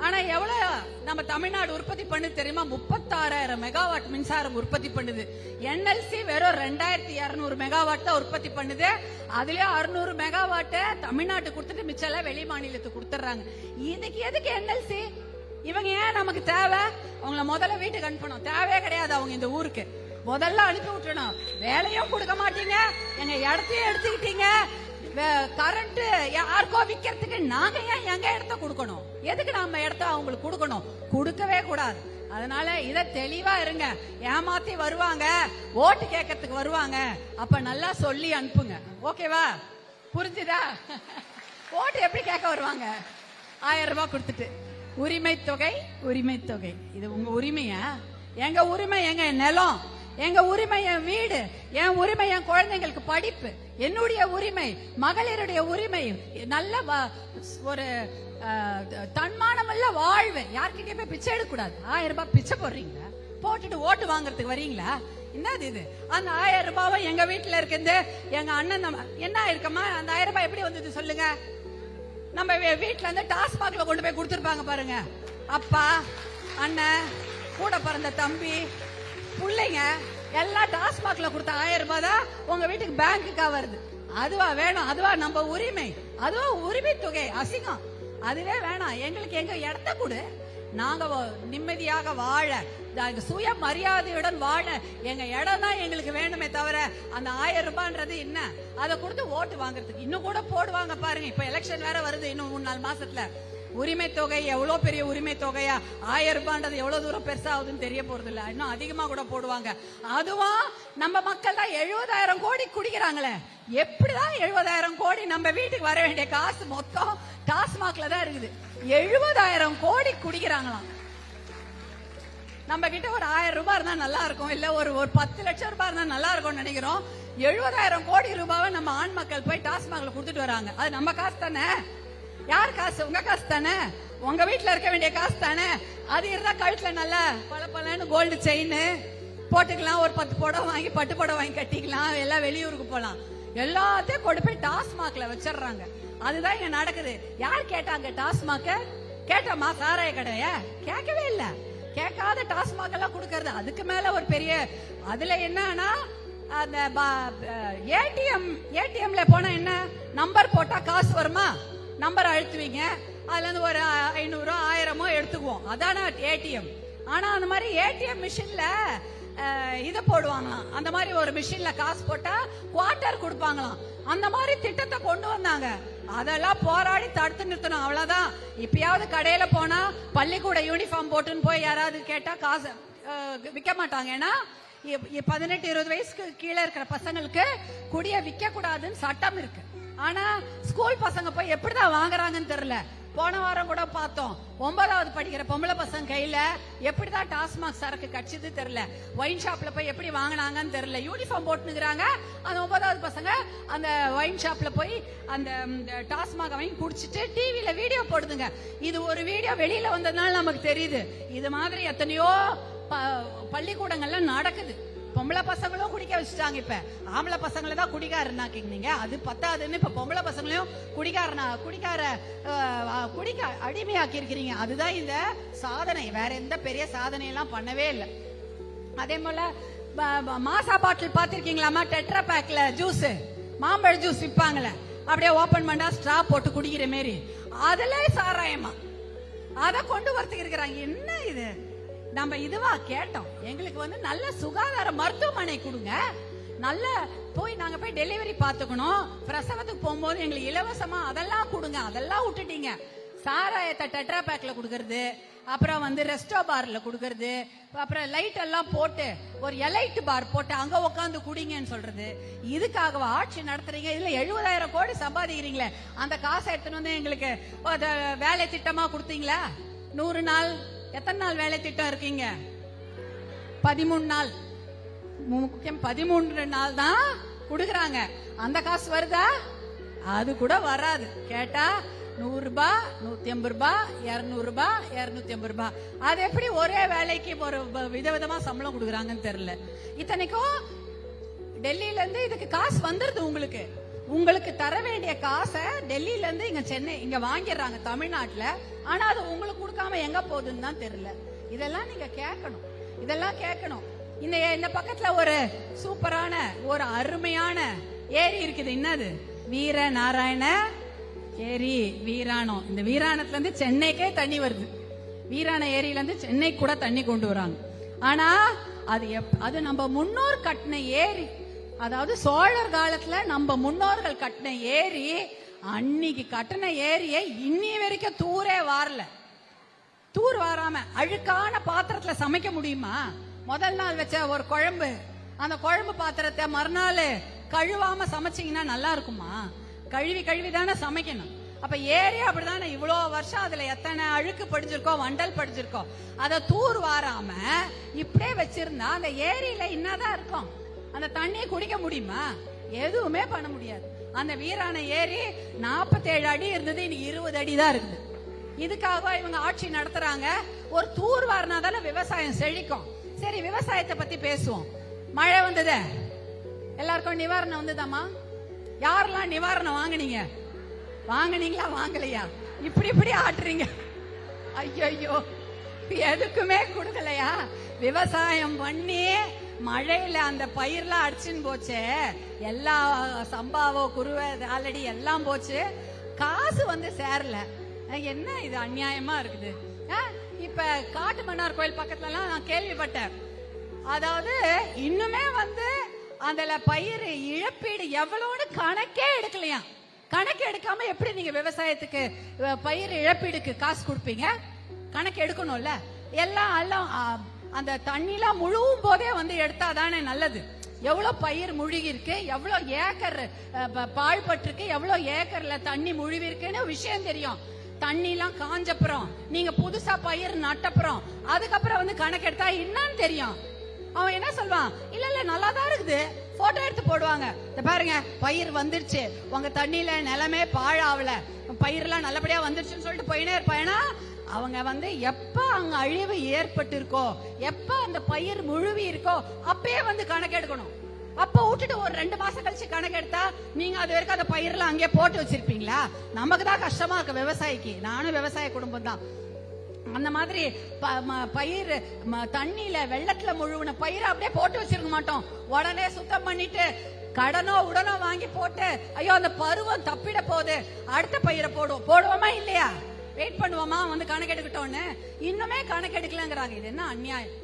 ஆனா எவ்வளவு நம்ம தமிழ்நாடு உற்பத்தி பண்ணுது தெரியுமா? 36,000 மெகாவாட் மின்சாரம் உற்பத்தி பண்ணுது. NLC வெறும் 2,200 மெகாவாட் தான் உற்பத்தி பண்ணுது. அதுலயே 600 மெகாவாட் தமிழ்நாட்டுக்கு கொடுத்துட்டு மிச்சம் வெளி மாநிலத்துக்கு கொடுத்துறாங்க. இதுக்கு எதுக்கு NLC? இவங்க ஏன் நமக்கு தேவை? அவங்கள முதல்ல வீட்டுக்கு அனுப்பணும், தேவையே கிடையாது. அவங்க இந்த ஊருக்கு முதல்ல அனுப்பி விட்டுணும். வேலையும் கொடுக்க மாட்டீங்க, எங்க இடத்தையும் எடுத்துக்கிட்டீங்க, கரண்ட் யாருக்கோ விக்கிறதுக்கு நாங்க ஏன் எங்க இடத்த கொடுக்கணும்? எதுக்கு நம்ம இடத்த அவங்களுக்கு கொடுக்கணும்? கொடுக்கவே கூடாது. அதனால இத தெளிவா இருங்க. ஏமாத்தி வருவாங்க, ஓட்டு கேட்கறதுக்கு வருவாங்க, அப்ப நல்லா சொல்லி அனுப்புங்க. ஓகேவா? புரிஞ்சுதா? ஓட்டு எப்படி கேட்க வருவாங்க? 1000 ரூபாய் கொடுத்துட்டு உரிமை தொகை, உரிமை தொகை. இது உங்க உரிமையா? எங்க உரிமை எங்க நிலம், எங்க உரிமை என் வீடு, என் உரிமை என் குழந்தைங்களுக்கு படிப்பு, என்னுடைய உரிமை மகளிருடைய உரிமை, நல்ல ஒரு தன்மானமுள்ள வாழ்வு. யார்கிட்டயும் போய் பிச்சை எடுக்க கூடாது. 1000 ரூபாய் பிச்சை போடுறீங்களா? போட்டுட்டு ஓட்டு வாங்குறதுக்கு வரீங்களா? என்னது இது? அந்த 1000 ரூபாவை எங்க வீட்டுல இருக்குது, எங்க அண்ணன் என்ன இருக்கமா, அந்த 1000 ரூபாய் எப்படி வந்தது சொல்லுங்க? நம்ம வீட்டுல இருந்து டாஸ்மாக்ல கொண்டு போய் கொடுத்துருப்பாங்க பாருங்க. அப்பா, அண்ணன், கூட பிறந்த தம்பி, பிள்ளைங்க எல்லாம் டாஸ்மாக்ல கொடுத்த 1000 ரூபாய் தான் உங்க வீட்டுக்கு பேங்குக்கா வருது. அதுவா வேணும்? அதுவா நம்ம உரிமை? அதுவா உரிமை தொகை? அசிங்கம். அதுவே வேணாம். எங்களுக்கு எங்க இடத்த கொடு, நாங்க நிம்மதியாக வாழ, சுய மரியாதையுடன் வாழ எங்க இடம் தான் எங்களுக்கு வேணுமே தவிர அந்த 1000 ரூபான்றது என்ன? அதை கொடுத்து ஓட்டு வாங்குறதுக்கு இன்னும் கூட போடுவாங்க பாருங்க. இப்ப எலெக்ஷன் வேற வருது இன்னும் 3-4 மாசத்துல. உரிமை தொகை எவ்வளவு பெரிய உரிமை தொகையா, 1000 ரூபான்றது எவ்வளவு தூரம் பெருசாகுதுன்னு தெரிய போறது இல்ல. இன்னும் அதிகமா கூட போடுவாங்க. அதுவும் நம்ம மக்கள் தான் 70,000 கோடி குடிக்கிறாங்களே. எப்படிதான் 70,000 கோடி நம்ம வீட்டுக்கு வர வேண்டிய காசு மொத்தம் டாஸ்மாக்ல தான் இருக்குது. 70,000 கோடி குடிக்கிறாங்களாம். நம்ம கிட்ட ஒரு 1000 ரூபாய் இருந்தா நல்லா இருக்கும், இல்ல ஒரு 10 லட்சம் ரூபாய் இருந்தா நல்லா இருக்கும்னு நினைக்கிறோம். 70,000 கோடி ரூபாவை நம்ம ஆண் மக்கள் போய் டாஸ்மாக்ல கொடுத்துட்டு வராங்க. அது நம்ம காசு தானே? யார் காசு? உங்க காசு தானே, உங்க வீட்டுல இருக்க வேண்டிய காசு தானே. அது இருந்தா கழுத்துல நல்ல பல கோல்டு செயின் போட்டுக்கலாம், ஒரு 10 புடவை வாங்கி பட்டு புடவை வாங்கி கட்டிக்கலாம், எல்லாம் வெளியூருக்கு போலாம். எல்லாத்தையும் கொண்டு போய் டாஸ்மாக்ல வச்சிடறாங்க. அதுதான் இங்க நடக்குது. யார் கேட்டாங்க டாஸ்மாக்க? கேட்டோமா சாராய கடைய? கேட்கவே இல்ல. கேட்காத டாஸ்மாக் எல்லாம் கொடுக்கறது. அதுக்கு மேல ஒரு பெரிய அதுல என்னன்னா, அந்த ஏடிஎம்ல போனா என்ன, நம்பர் போட்டா காசு வருமா? நம்பர் அழுத்துவீங்க, அதுல இருந்து ஒரு 500 1000 எடுத்துக்குவோம், அதான ஏடிஎம். ஆனா அந்த மாதிரி ஏடிஎம் மிஷின்ல இத போடுவாங்களாம். அந்த மாதிரி ஒரு மிஷின்ல காசு போட்டா குவார்டர் கொடுப்பாங்களாம். அந்த மாதிரி திட்டத்தை கொண்டு வந்தாங்க. அதெல்லாம் போராடி தடுத்து நிறுத்தணும், அவ்வளவுதான். இப்பயாவது கடையில போனா பள்ளிக்கூட யூனிஃபார்ம் போட்டுன்னு போய் யாராவது கேட்டா காசு விற்க மாட்டாங்க. ஏன்னா 18-20 வயசுக்கு கீழே இருக்கிற பசங்களுக்கு குடிய விற்க கூடாதுன்னு சட்டம் இருக்கு. ஆனா ஸ்கூல் பசங்க போய் எப்படிதான் வாங்குறாங்கன்னு தெரியல. போன வாரம் கூட பார்த்தோம், 9வது படிக்கிற பொம்பளை பசங்க கையில எப்படிதான் டாஸ்மாக் சரக்கு கட்சிது தெரியல. ஒயின் ஷாப்ல போய் எப்படி வாங்கினாங்கன்னு தெரியல. யூனிஃபார்ம் போட்டுக்கிறாங்க. அந்த 9வது பசங்க அந்த ஒயின் ஷாப்ல போய் அந்த டாஸ்மாக் வாங்கி குடிச்சிட்டு டிவில வீடியோ போடுதுங்க. இது ஒரு வீடியோ வெளியில வந்ததுனால நமக்கு தெரியுது. இது மாதிரி எத்தனையோ பள்ளிக்கூடங்கள்ல நடக்குது. பொம்பளை பசங்களும் குடிக்க வச்சுட்டாங்க. இப்ப ஆம்பளை பசங்களை தான் குடிக்காரனாக்கிங்க. அது பத்தாதுன்னு இப்ப பொம்பளை பசங்களையும் குடிக்க அடிமையாக்கி இருக்கிறீங்க. அதுதான் இந்த சாதனை. வேற எந்த பெரிய சாதனை எல்லாம் பண்ணவே இல்லை. அதே போல மாசா பாட்டில் பாத்திருக்கீங்களாமா? டெட்ரா பேக்ல ஜூஸ், மாம்பழ ஜூஸ் விற்பாங்கல்ல, அப்படியே ஓபன் பண்ணா ஸ்ட்ரா போட்டு குடிக்கிற மாரி, அதுல சாராயமா அத கொண்டு வரத்துக்கு இருக்கிறாங்க. என்ன இது? நம்ம இதுவா கேட்டோம்? எங்களுக்கு நல்ல சுகாதார மருத்துவமனை கொடுங்க, நல்ல நாங்க போய் டெலிவரி பாத்துக்கணும், பிரசவத்துக்கு போகும்போது எங்களுக்கு இலவசமா அதெல்லாம் கொடுங்க. அதெல்லாம் விட்டுட்டீங்க. சாராயத்தை டெட்ரா பேக்ல குடுக்கறது, அப்புறம் ரெஸ்டோ பார்ல குடுக்கறது, அப்புறம் லைட் எல்லாம் போட்டு ஒரு எலைட் பார் போட்டு அங்க உட்காந்து குடிங்கன்னு சொல்றது. இதுக்காக ஆட்சி நடத்துறீங்க. இதுல 70,000 கோடி சம்பாதிக்கிறீங்களே, அந்த காசை எடுத்துன்னு வந்து எங்களுக்கு வேலை திட்டமா கொடுத்தீங்களா? 100 நாள் எத்தனை நாள் வேலை திட்டம் இருக்கீங்க? 13 நாள். முக்கியம் 13 நாள் தான் குடுக்கறாங்க. அந்த காசு வருதா? அது கூட வராது. கேட்டா 100 ரூபாய், 150 ரூபாய், 200 ரூபாய், 250 ரூபாய். அது எப்படி ஒரே வேலைக்கு ஒரு விதவிதமா சம்பளம் கொடுக்கறாங்கன்னு தெரியல. இத்தனைக்கும் டெல்லியில இருந்து இதுக்கு காசு வந்துருது. உங்களுக்கு தர வேண்டிய காசை டெல்லியில இருந்து இங்க சென்னை இங்க வாங்கிடுறாங்க தமிழ்நாட்டுல. ஆனா அது உங்களுக்கு கொடுக்காம எங்க போகுதுன்னு தான் தெரியல. இதெல்லாம் நீங்க கேட்கணும். இதெல்லாம் கேட்கணும். இந்த பக்கத்துல ஒரு சூப்பரான ஒரு அருமையான ஏரி இருக்குது. என்னது? வீர நாராயண ஏரி, வீராணம். இந்த வீராணத்துல இருந்து சென்னைக்கே தண்ணி வருது. வீராண ஏரியில இருந்து சென்னை கூட தண்ணி கொண்டு வராங்க. ஆனா அது நம்ம முன்னோர் கட்டின ஏரி. அதாவது சோழர் காலத்துல நம்ம முன்னோர்கள் கட்டின ஏரி. அன்னைக்கு கட்டின ஏரியை இன்னி வரைக்கும் தூரே வாரல. தூர் வாராம அழுக்கான பாத்திரத்துல சமைக்க முடியுமா? முதல் நாள் வச்ச ஒரு குழம்பு, அந்த குழம்பு பாத்திரத்தை மறுநாள் கழுவாம சமைச்சீங்கன்னா நல்லா இருக்குமா? கழுவி தானே சமைக்கணும். அப்ப ஏரி அப்படிதானே. இவ்வளவு வருஷம் அதுல எத்தனை அழுக்கு படிச்சிருக்கோம், வண்டல் படிச்சிருக்கோம். அத தூர் வாராம இப்படியே வச்சிருந்தா அந்த ஏரியில என்னதான் இருக்கும்? அந்த தண்ணியை குடிக்க முடியுமா? எதுவுமே பண்ண முடியாது. அந்த வீரான ஏரி 47 அடி இருந்தது, இன்னைக்கு 20 அடி தான் இருக்குது. இதுக்காக இவங்க ஆட்சி நடத்துறாங்க. ஒரு தூர் வாரினா தானே விவசாயம் செழிக்கும். சரி, விவசாயத்தை பத்தி பேசுவோம். மழை வந்தது, எல்லாருக்கும் நிவாரணம் வந்ததாமா? யாரெல்லாம் நிவாரணம் வாங்குனீங்க? வாங்குனீங்களா வாங்கலையா? இப்படி ஆட்டுறீங்க. ஐயோ, எதுக்குமே கொடுக்கலையா? விவசாயம் பண்ணி மழையில அந்த பயிர்லாம் அடிச்சுன்னு போச்சு, எல்லா சம்பாவோ குருவை ஆல்ரெடி எல்லாம் போச்சு, காசு வந்து சேரல. என்ன இது அநியாயமா இருக்குது. இப்ப காட்டு மன்னார் கோயில் பக்கத்துல எல்லாம் நான் கேள்விப்பட்டேன், அதாவது இன்னுமே வந்து அதுல பயிர் இழப்பீடு எவ்வளவுன்னு கணக்கே எடுக்கலையா. கணக்கு எடுக்காம எப்படி நீங்க விவசாயத்துக்கு பயிர் இழப்பீடுக்கு காசு கொடுப்பீங்க? கணக்கு எடுக்கணும்ல. எல்லாம் அந்த தண்ணிலாம் முழுவும் போதே வந்து எடுத்தாதானே நல்லது. எவ்வளவு பயிர் முழுகி இருக்கு, எவ்வளவு ஏக்கர் பாழ்பட்டிருக்கு, எவ்வளவு ஏக்கர்ல தண்ணி முழுவி இருக்குன்னு விஷயம் தெரியும். தண்ணி எல்லாம் காஞ்சப்புறம் நீங்க புதுசா பயிர் நட்டப்புறம் அதுக்கப்புறம் வந்து கணக்கு எடுத்தா என்னன்னு தெரியும். அவன் என்ன சொல்வான், இல்ல நல்லாதான் இருக்குது, போட்டோ எடுத்து போடுவாங்க. பாருங்க பயிர் வந்துருச்சு, உங்க தண்ணியில நிலமே பாழாவல, பயிரெல்லாம் நல்லபடியா வந்துருச்சுன்னு சொல்லிட்டு போயினே இருப்பானா. அவங்க வந்து எப்ப அங்க அழிவு ஏற்பட்டு இருக்கோ, எப்ப அந்த பயிர் முழுவி இருக்கோ அப்பயே வந்து கணக்கு எடுக்கணும். அப்ப விட்டுட்டு ஒரு 2 மாசம் கழிச்சு கணக்கு எடுத்தா நீங்க அது வரைக்கும் அந்த பயிரெல்லாம் அங்கே போட்டு வச்சிருப்பீங்களா? நமக்கு தான் கஷ்டமா இருக்கு விவசாயிக்கு. நானும் விவசாய குடும்பம் தான். அந்த மாதிரி பயிர் தண்ணியில வெள்ளத்துல முழுவன பயிரை அப்படியே போட்டு வச்சிருக்க மாட்டோம். உடனே சுத்தம் பண்ணிட்டு கடனோ உடனோ வாங்கி போட்டு ஐயோ அந்த பருவம் தப்பிட போகுது அடுத்த பயிரை போடுவோமா இல்லையா? வெயிட் பண்ணுவோமா வந்து கணக்கு எடுக்கட்டோன்னு? இன்னுமே கணக்கு எடுக்கலங்கிறாங்க. இது என்ன அநியாயம்?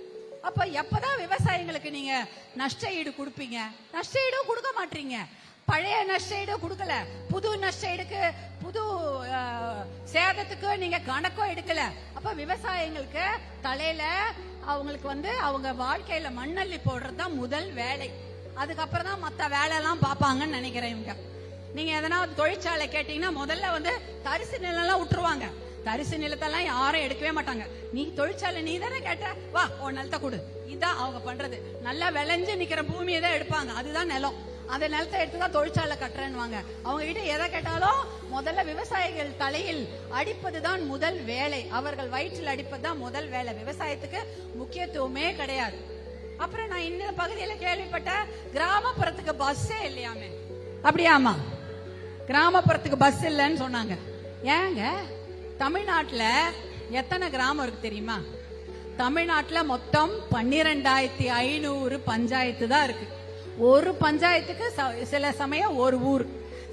அப்ப எப்பதான் விவசாயிகளுக்கு நீங்க நஷ்ட ஈடு கொடுப்பீங்க? நஷ்ட ஈடும் கொடுக்க மாட்டீங்க. பழைய நஷ்ட ஈடு கொடுக்கல, புது நஷ்ட ஈடுக்கு புது சேதத்துக்கு நீங்க கணக்கும் எடுக்கல. அப்ப விவசாயிகளுக்கு தலையில அவங்களுக்கு வந்து அவங்க வாழ்க்கையில மண்ணள்ளி போடுறதுதான் முதல் வேலை. அதுக்கப்புறம் தான் மத்த வேலை எல்லாம் பாப்பாங்கன்னு நினைக்கிறேன் இவங்க. நீங்க எதனாவது தொழிற்சாலை கேட்டீங்கன்னா முதல்ல வந்து தரிசு நிலம் எல்லாம் விட்டுருவாங்க. தரிசு நிலத்தெல்லாம் யாரும் எடுக்கவே மாட்டாங்க. நீ தொழிற்சாலை நீ தானே கேட்ட, வா உன் நிலத்தை கொடு. இதான் அவங்க பண்றது. நல்லா விளைஞ்சு நிக்கிற பூமியை தான் எடுப்பாங்க, அதுதான் நிலம். அந்த நிலத்தை எடுத்துதான் தொழிற்சாலை கட்டுறேன்னு. அவங்க கிட்ட எதை கேட்டாலும் முதல்ல விவசாயிகள் தலையில் அடிப்பதுதான் முதல் வேலை. அவர்கள் வயிற்றில் அடிப்பதுதான் முதல் வேலை. விவசாயத்துக்கு முக்கியத்துவமே கிடையாது. அப்புறம் நான் இந்த பகுதியில கேள்விப்பட்ட கிராமப்புறத்துக்கு பஸ்ஸே இல்லையாமே. அப்படியாமா? கிராமப்புறத்துக்கு பஸ் இல்லைன்னு சொன்னாங்க. ஏங்க தமிழ்நாட்டுல எத்தனை கிராமம் இருக்கு தெரியுமா? தமிழ்நாட்டுல மொத்தம் 12,500 பஞ்சாயத்து தான் இருக்கு. ஒரு பஞ்சாயத்துக்கு சில சமயம் ஒரு ஊர்,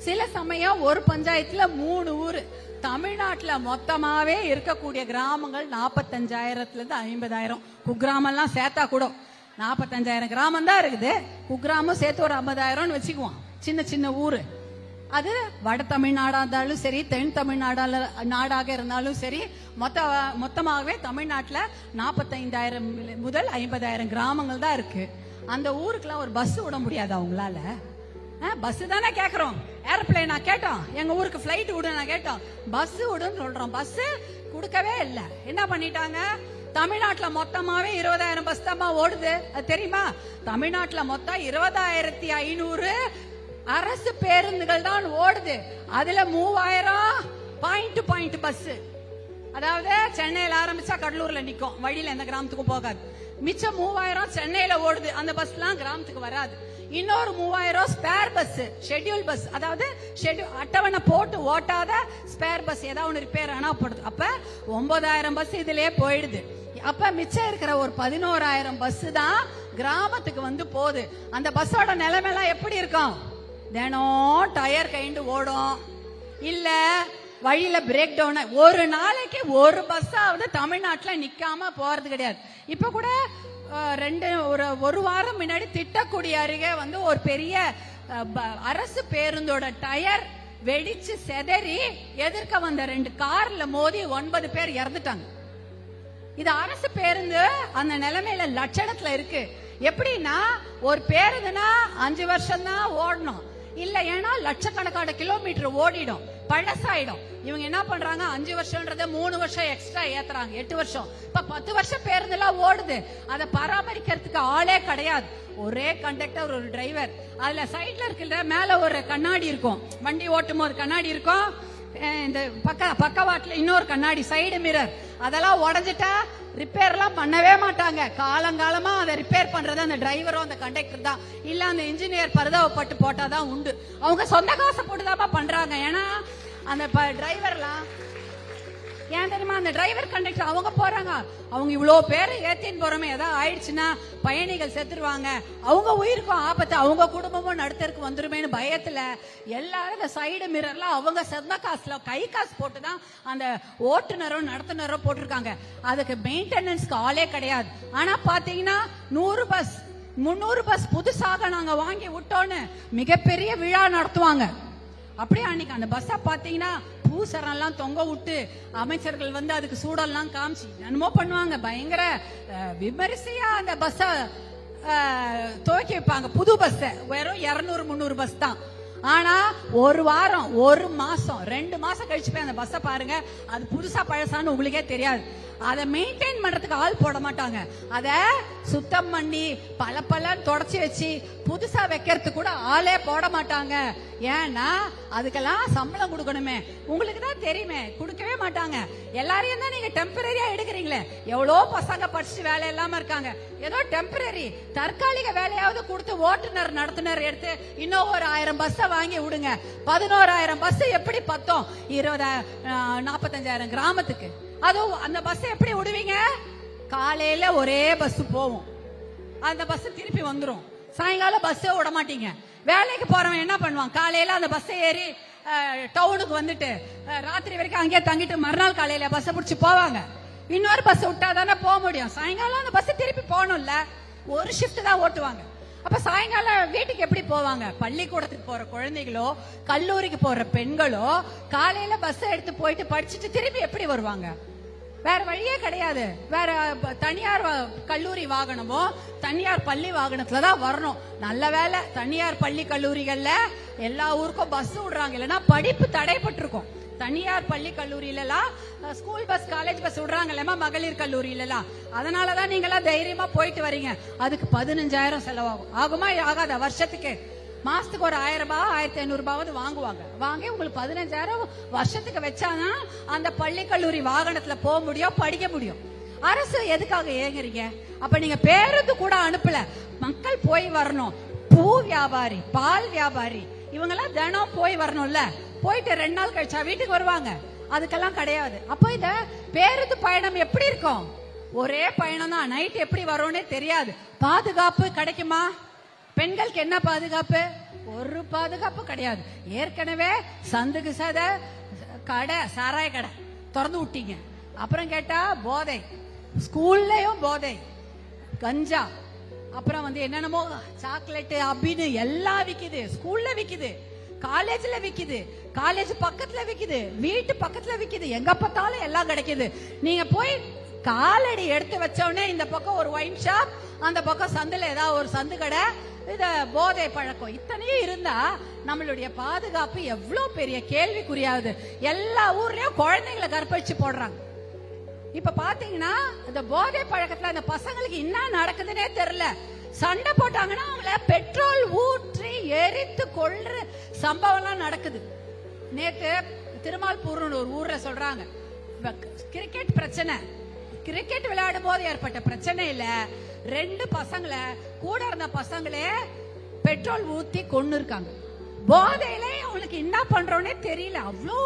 சில சமயம் ஒரு பஞ்சாயத்துல 3 ஊர். தமிழ்நாட்டுல மொத்தமாவே இருக்கக்கூடிய கிராமங்கள் 45,000 இருந்து 50,000. குக்கிராமம் எல்லாம் சேர்த்தா கூட 45,000 கிராமம் தான் இருக்குது. குக்கிராமம் சேர்த்து ஒரு 50,000 வச்சுக்குவோம். சின்ன சின்ன ஊரு. அது வட தமிழ்நாடா இருந்தாலும் சரி, தென் நாடாக இருந்தாலும் சரி, மொத்தமாகவே தமிழ்நாட்டுல 45,000 முதல் 50,000 கிராமங்கள் தான் இருக்கு. அந்த ஊருக்குலாம் ஒரு பஸ் விட முடியாது அவங்களால. பஸ் தானே கேக்குறோம், ஏரோப்ளேனா கேட்டோம், எங்க ஊருக்கு பிளைட் விடுனா கேட்டோம், பஸ் விடுன்னு சொல்றோம். பஸ் கொடுக்கவே இல்லை. என்ன பண்ணிட்டாங்க? தமிழ்நாட்டுல மொத்தமாவே 20,000 பஸ் தான் ஓடுது. அது தெரியுமா? தமிழ்நாட்டுல மொத்தம் 20,500 அரசு பேருந்துகள் தான் ஓடுது. அதுல 3,000 பாயிண்ட் டு பாயிண்ட் பஸ். அதாவது சென்னையில ஆரம்பிச்சா கடலூர்ல நிக்கும், வழியில எந்த கிராமத்துக்கும் போகாது. மிச்சம் 3,000 சென்னையில ஓடுது. அந்த பஸ் எல்லாம் கிராமத்துக்கு வராது. இன்னொரு 3,000 ஸ்பேர் பஸ், ஷெட்யூல் பஸ். அதாவது அட்டவணை போட்டு ஓட்டாத ஸ்பேர் பஸ், ஏதாவது ஒன்று ரிப்பேர் ஆனா போடுது. அப்ப 9,000 பஸ் இதுலயே போயிடுது. அப்ப மிச்சம் இருக்கிற ஒரு 11,000 பஸ் தான் கிராமத்துக்கு வந்து போகுது. அந்த பஸ்ஸோட நிலைமை எல்லாம் எப்படி இருக்கும்? தினம் டயர் கைண்டு ஓடும், இல்ல வழியில பிரேக் டவுன். ஒரு நாளைக்கு ஒரு பஸ்ஸாவது தமிழ்நாட்டுல நிக்காம போறது கிடையாது. இப்ப கூட ஒரு வாரம் முன்னாடி திட்டக்குடி அருகே வந்து ஒரு பெரிய அரசு பேருந்தோட டயர் வெடிச்சு செதறி எதிர்க்க வந்த 2 கார்ல மோதி 9 பேர் இறந்துட்டாங்க. இது அரசு பேருந்து அந்த நிலைமையில லட்சணத்துல இருக்கு. எப்படின்னா ஒரு பேருந்துனா 5 வருஷம் தான் ஓடணும், இல்ல ஏன்னா லட்சக்கணக்கான கிலோமீட்டர் ஓடிடும், பழசாயிடும். இவங்க என்ன பண்றாங்க? 5 வருஷம்ன்றத 3 வருஷம் எக்ஸ்ட்ரா ஏத்துறாங்க, 8 வருஷம். இப்ப 10 வருஷம் பேருந்து எல்லாம் ஓடுது. அதை பராமரிக்கிறதுக்கு ஆளே கிடையாது. ஒரே கண்டக்டர், ஒரு டிரைவர். அதுல சைட்ல இருக்கிற மேல ஒரு கண்ணாடி இருக்கும், வண்டி ஓட்டும் போது கண்ணாடி இருக்கும். இந்த பக்கவாட்டுல இன்னொரு கண்ணாடி சைடு மிரர் அதெல்லாம் உடஞ்சிட்டா ரிப்பேர்லாம் பண்ணவே மாட்டாங்க. காலங்காலமா அதை ரிப்பேர் பண்றது அந்த டிரைவரும் அந்த கண்டக்டர் தான், இல்ல அந்த இன்ஜினியர் பரிதாபப்பட்டு போட்டாதான் உண்டு. அவங்க சொந்த காசை போட்டுதான் பண்றாங்க. ஏன்னா அந்த டிரைவர்லாம் ஏன் தெரியுமா, அந்த டிரைவர் கண்டக்டர் அவங்க போறாங்க, அவங்க இவ்வளவு பேரை ஏத்தின்னு போறோமே, ஏதாவது ஆயிடுச்சுன்னா பயணிகள் செத்துருவாங்க, அவங்க உயிருக்கும் ஆபத்து, அவங்க குடும்பமும் நடுத்தருக்கு வந்துருமேன்னு பயத்துல எல்லாரும் இந்த சைடு மிரர்லாம் அவங்க சொந்த காசுல கை காசு போட்டுதான் அந்த ஓட்டுநரோ நடத்துனரோ போட்டிருக்காங்க. அதுக்கு மெயின்டெனன்ஸ்க்கு ஆளே கிடையாது. ஆனா பாத்தீங்கன்னா 100 பஸ் 300 பஸ் புதுசாக நாங்க வாங்கி விட்டோன்னு மிகப்பெரிய விழா நடத்துவாங்க. அப்படியே அன்னைக்கு அந்த பஸ்ஸ பாத்தீங்கன்னா பூசரெல்லாம் தொங்க விட்டு அமைச்சர்கள் வந்து அதுக்கு சூடெல்லாம் காமிச்சு என்னமோ பண்ணுவாங்க. பயங்கர விமரிசையா அந்த பஸ்ஸ துவக்கி வைப்பாங்க. புது பஸ் வெறும் 200-300 பஸ் தான். ஆனா ஒரு வாரம் 1 மாசம் 2 மாசம் கழிச்சு போய் அந்த பஸ்ஸ பாருங்க, அது புதுசா பழசான்னு உங்களுக்கே தெரியாது. அதை மெயின்டைன் பண்றதுக்கு ஆள் போட மாட்டாங்க. அத சுத்தம் பண்ணி பலன்னு தொடச்சி வச்சு புதுசா வைக்கிறதுக்கு கூட ஆளே போட மாட்டாங்க. ஏன்னா அதுக்கெல்லாம் சம்பளம் கொடுக்கணுமே, உங்களுக்கு தான் தெரியுமே, கொடுக்கவே மாட்டாங்க. எல்லாரையும் தான் நீங்க டெம்பரரியா எடுக்கிறீங்களே. எவ்வளோ பசங்க படிச்சு வேலை இல்லாம இருக்காங்க, ஏதோ டெம்பரரி தற்காலிக வேலையாவது கொடுத்து ஓட்டுநர் நடத்துனர் எடுத்து இன்னும் ஒரு 1000 பஸ்ஸ வாங்கி விடுங்க. 11,000 பஸ் எப்படி பத்தோம்? 45,000 கிராமத்துக்கு. அதுவும் அந்த பஸ் எப்படி விடுவீங்க? காலையில ஒரே பஸ் போகும், அந்த பஸ் திருப்பி வந்துரும். சாயங்காலம் பஸ்ஸே விட மாட்டீங்க. வேலைக்கு போறவன் என்ன பண்ணுவான்? காலையில அந்த பஸ் ஏறி டவுனுக்கு வந்துட்டு ராத்திரி வரைக்கும் அங்கேயே தங்கிட்டு மறுநாள் காலையில பஸ் பிடிச்சி போவாங்க. இன்னொரு பஸ் விட்டா தானே போக முடியும். சாயங்காலம் அந்த பஸ் திருப்பி போகணும்ல, ஒரு ஷிஃப்ட் தான் ஓட்டுவாங்க. அப்ப சாயங்காலம் வீட்டுக்கு எப்படி போவாங்க? பள்ளிக்கூடத்துக்கு போற குழந்தைகளோ கல்லூரிக்கு போற பெண்களோ காலையில பஸ் எடுத்து போயிட்டு படிச்சுட்டு திரும்பி எப்படி வருவாங்க? வேற வழியே கிடையாது. வேற தனியார் கல்லூரி வாகனமோ தனியார் பள்ளி வாகனத்துலதான் வரணும். நல்ல வேலை தனியார் பள்ளி கல்லூரிகள்ல எல்லா ஊருக்கும் பஸ் விடுறாங்க, இல்லைன்னா படிப்பு தடைப்பட்டிருக்கும். தனியார் பள்ளி கல்லூரியிலாம் ஸ்கூல் பஸ் காலேஜ் பஸ் விடுறாங்கல்லமா, மகளிர் கல்லூரியிலாம். அதனாலதான் நீங்க எல்லாம் தைரியமா போயிட்டு வரீங்க. அதுக்கு 15,000 செலவாகும். ஆகுமா ஆகாத? வருஷத்துக்கு மாசத்துக்கு ஒரு 1000 ரூபாய் 1500 ரூபாவது வாங்குவாங்க. வாங்கி உங்களுக்கு 15,000 வருஷத்துக்கு வச்சாதான் அந்த பள்ளி கல்லூரி வாகனத்துல போக முடியும், படிக்க முடியும். அரசு எதுக்காக ஏங்குறீங்க? அப்ப நீங்க பேருந்து கூட அனுப்பல, மக்கள் போய் வரணும். பூ வியாபாரி, பால் வியாபாரி, இவங்க எல்லாம் தினம் போய் வரணும்ல. போயிட்டு 2 நாள் கழிச்சா வீட்டுக்கு வருவாங்க. அதுக்கெல்லாம் கிடையாது. அப்ப இந்த பேருந்து பயணம் எப்படி இருக்கும்? ஒரே பயணம் தான். நைட் எப்படி வரும்னே தெரியாது. பாதுகாப்பு கிடைக்குமா? பெண்களுக்கு என்ன பாதுகாப்பு? ஒரு பாதுகாப்பு கிடையாது. ஏற்கனவே சந்துக்கு சத கடை, சாராய கடை திறந்து விட்டீங்க. அப்புறம் கேட்டா போதை, ஸ்கூல்லயும் போதை, கஞ்சா, அப்புறம் வந்து என்னென்னமோ சாக்லேட் அப்படின்னு எல்லாம் விக்குது. ஸ்கூல்ல விக்குது, காலேஜ்ல விக்குது, காலேஜ் பக்கத்துல விக்குது, வீட்டு பக்கத்துல விக்குது, எங்க பார்த்தாலும் எல்லாம் கிடைக்குது. நீங்க போய் காலடி எடுத்து வச்சோடனே இந்த பக்கம் ஒரு ஒயின் ஷாப், அந்த பக்கம் சந்துல ஏதாவது ஒரு சந்து கடை, இத போதை பழக்கம், இத்தனையும் இருந்தா நம்மளுடைய பாதுகாப்பு எவ்வளவு பெரிய கேள்விக்குறியாகுது. எல்லா ஊர்லயும் குழந்தைங்களை கற்பழிச்சு போடுறாங்க. இப்ப பாத்தீங்கன்னா இந்த போதை பழக்கத்துல அந்த பசங்களுக்கு என்ன நடக்குதுன்னே தெரியல. சண்டை போட்டாங்கன்னா அவங்கள பெட்ரோல் ஊற்றி எரித்து கொள்ற சம்பவம் எல்லாம் நடக்குது. நேத்து திருமால்பூர்னு ஒரு ஊர்ல சொல்றாங்க, கிரிக்கெட் பிரச்சனை, கிரிக்கெட் விளையாடும் போது ஏற்பட்ட பிரச்சனை இல்ல, 2 பசங்களை கூட இருந்த பசங்களே பெட்ரோல் ஊத்தி கொண்டு இருக்காங்க. போதையில அவங்களுக்கு என்ன பண்றோன்னே தெரியல. அவ்வளோ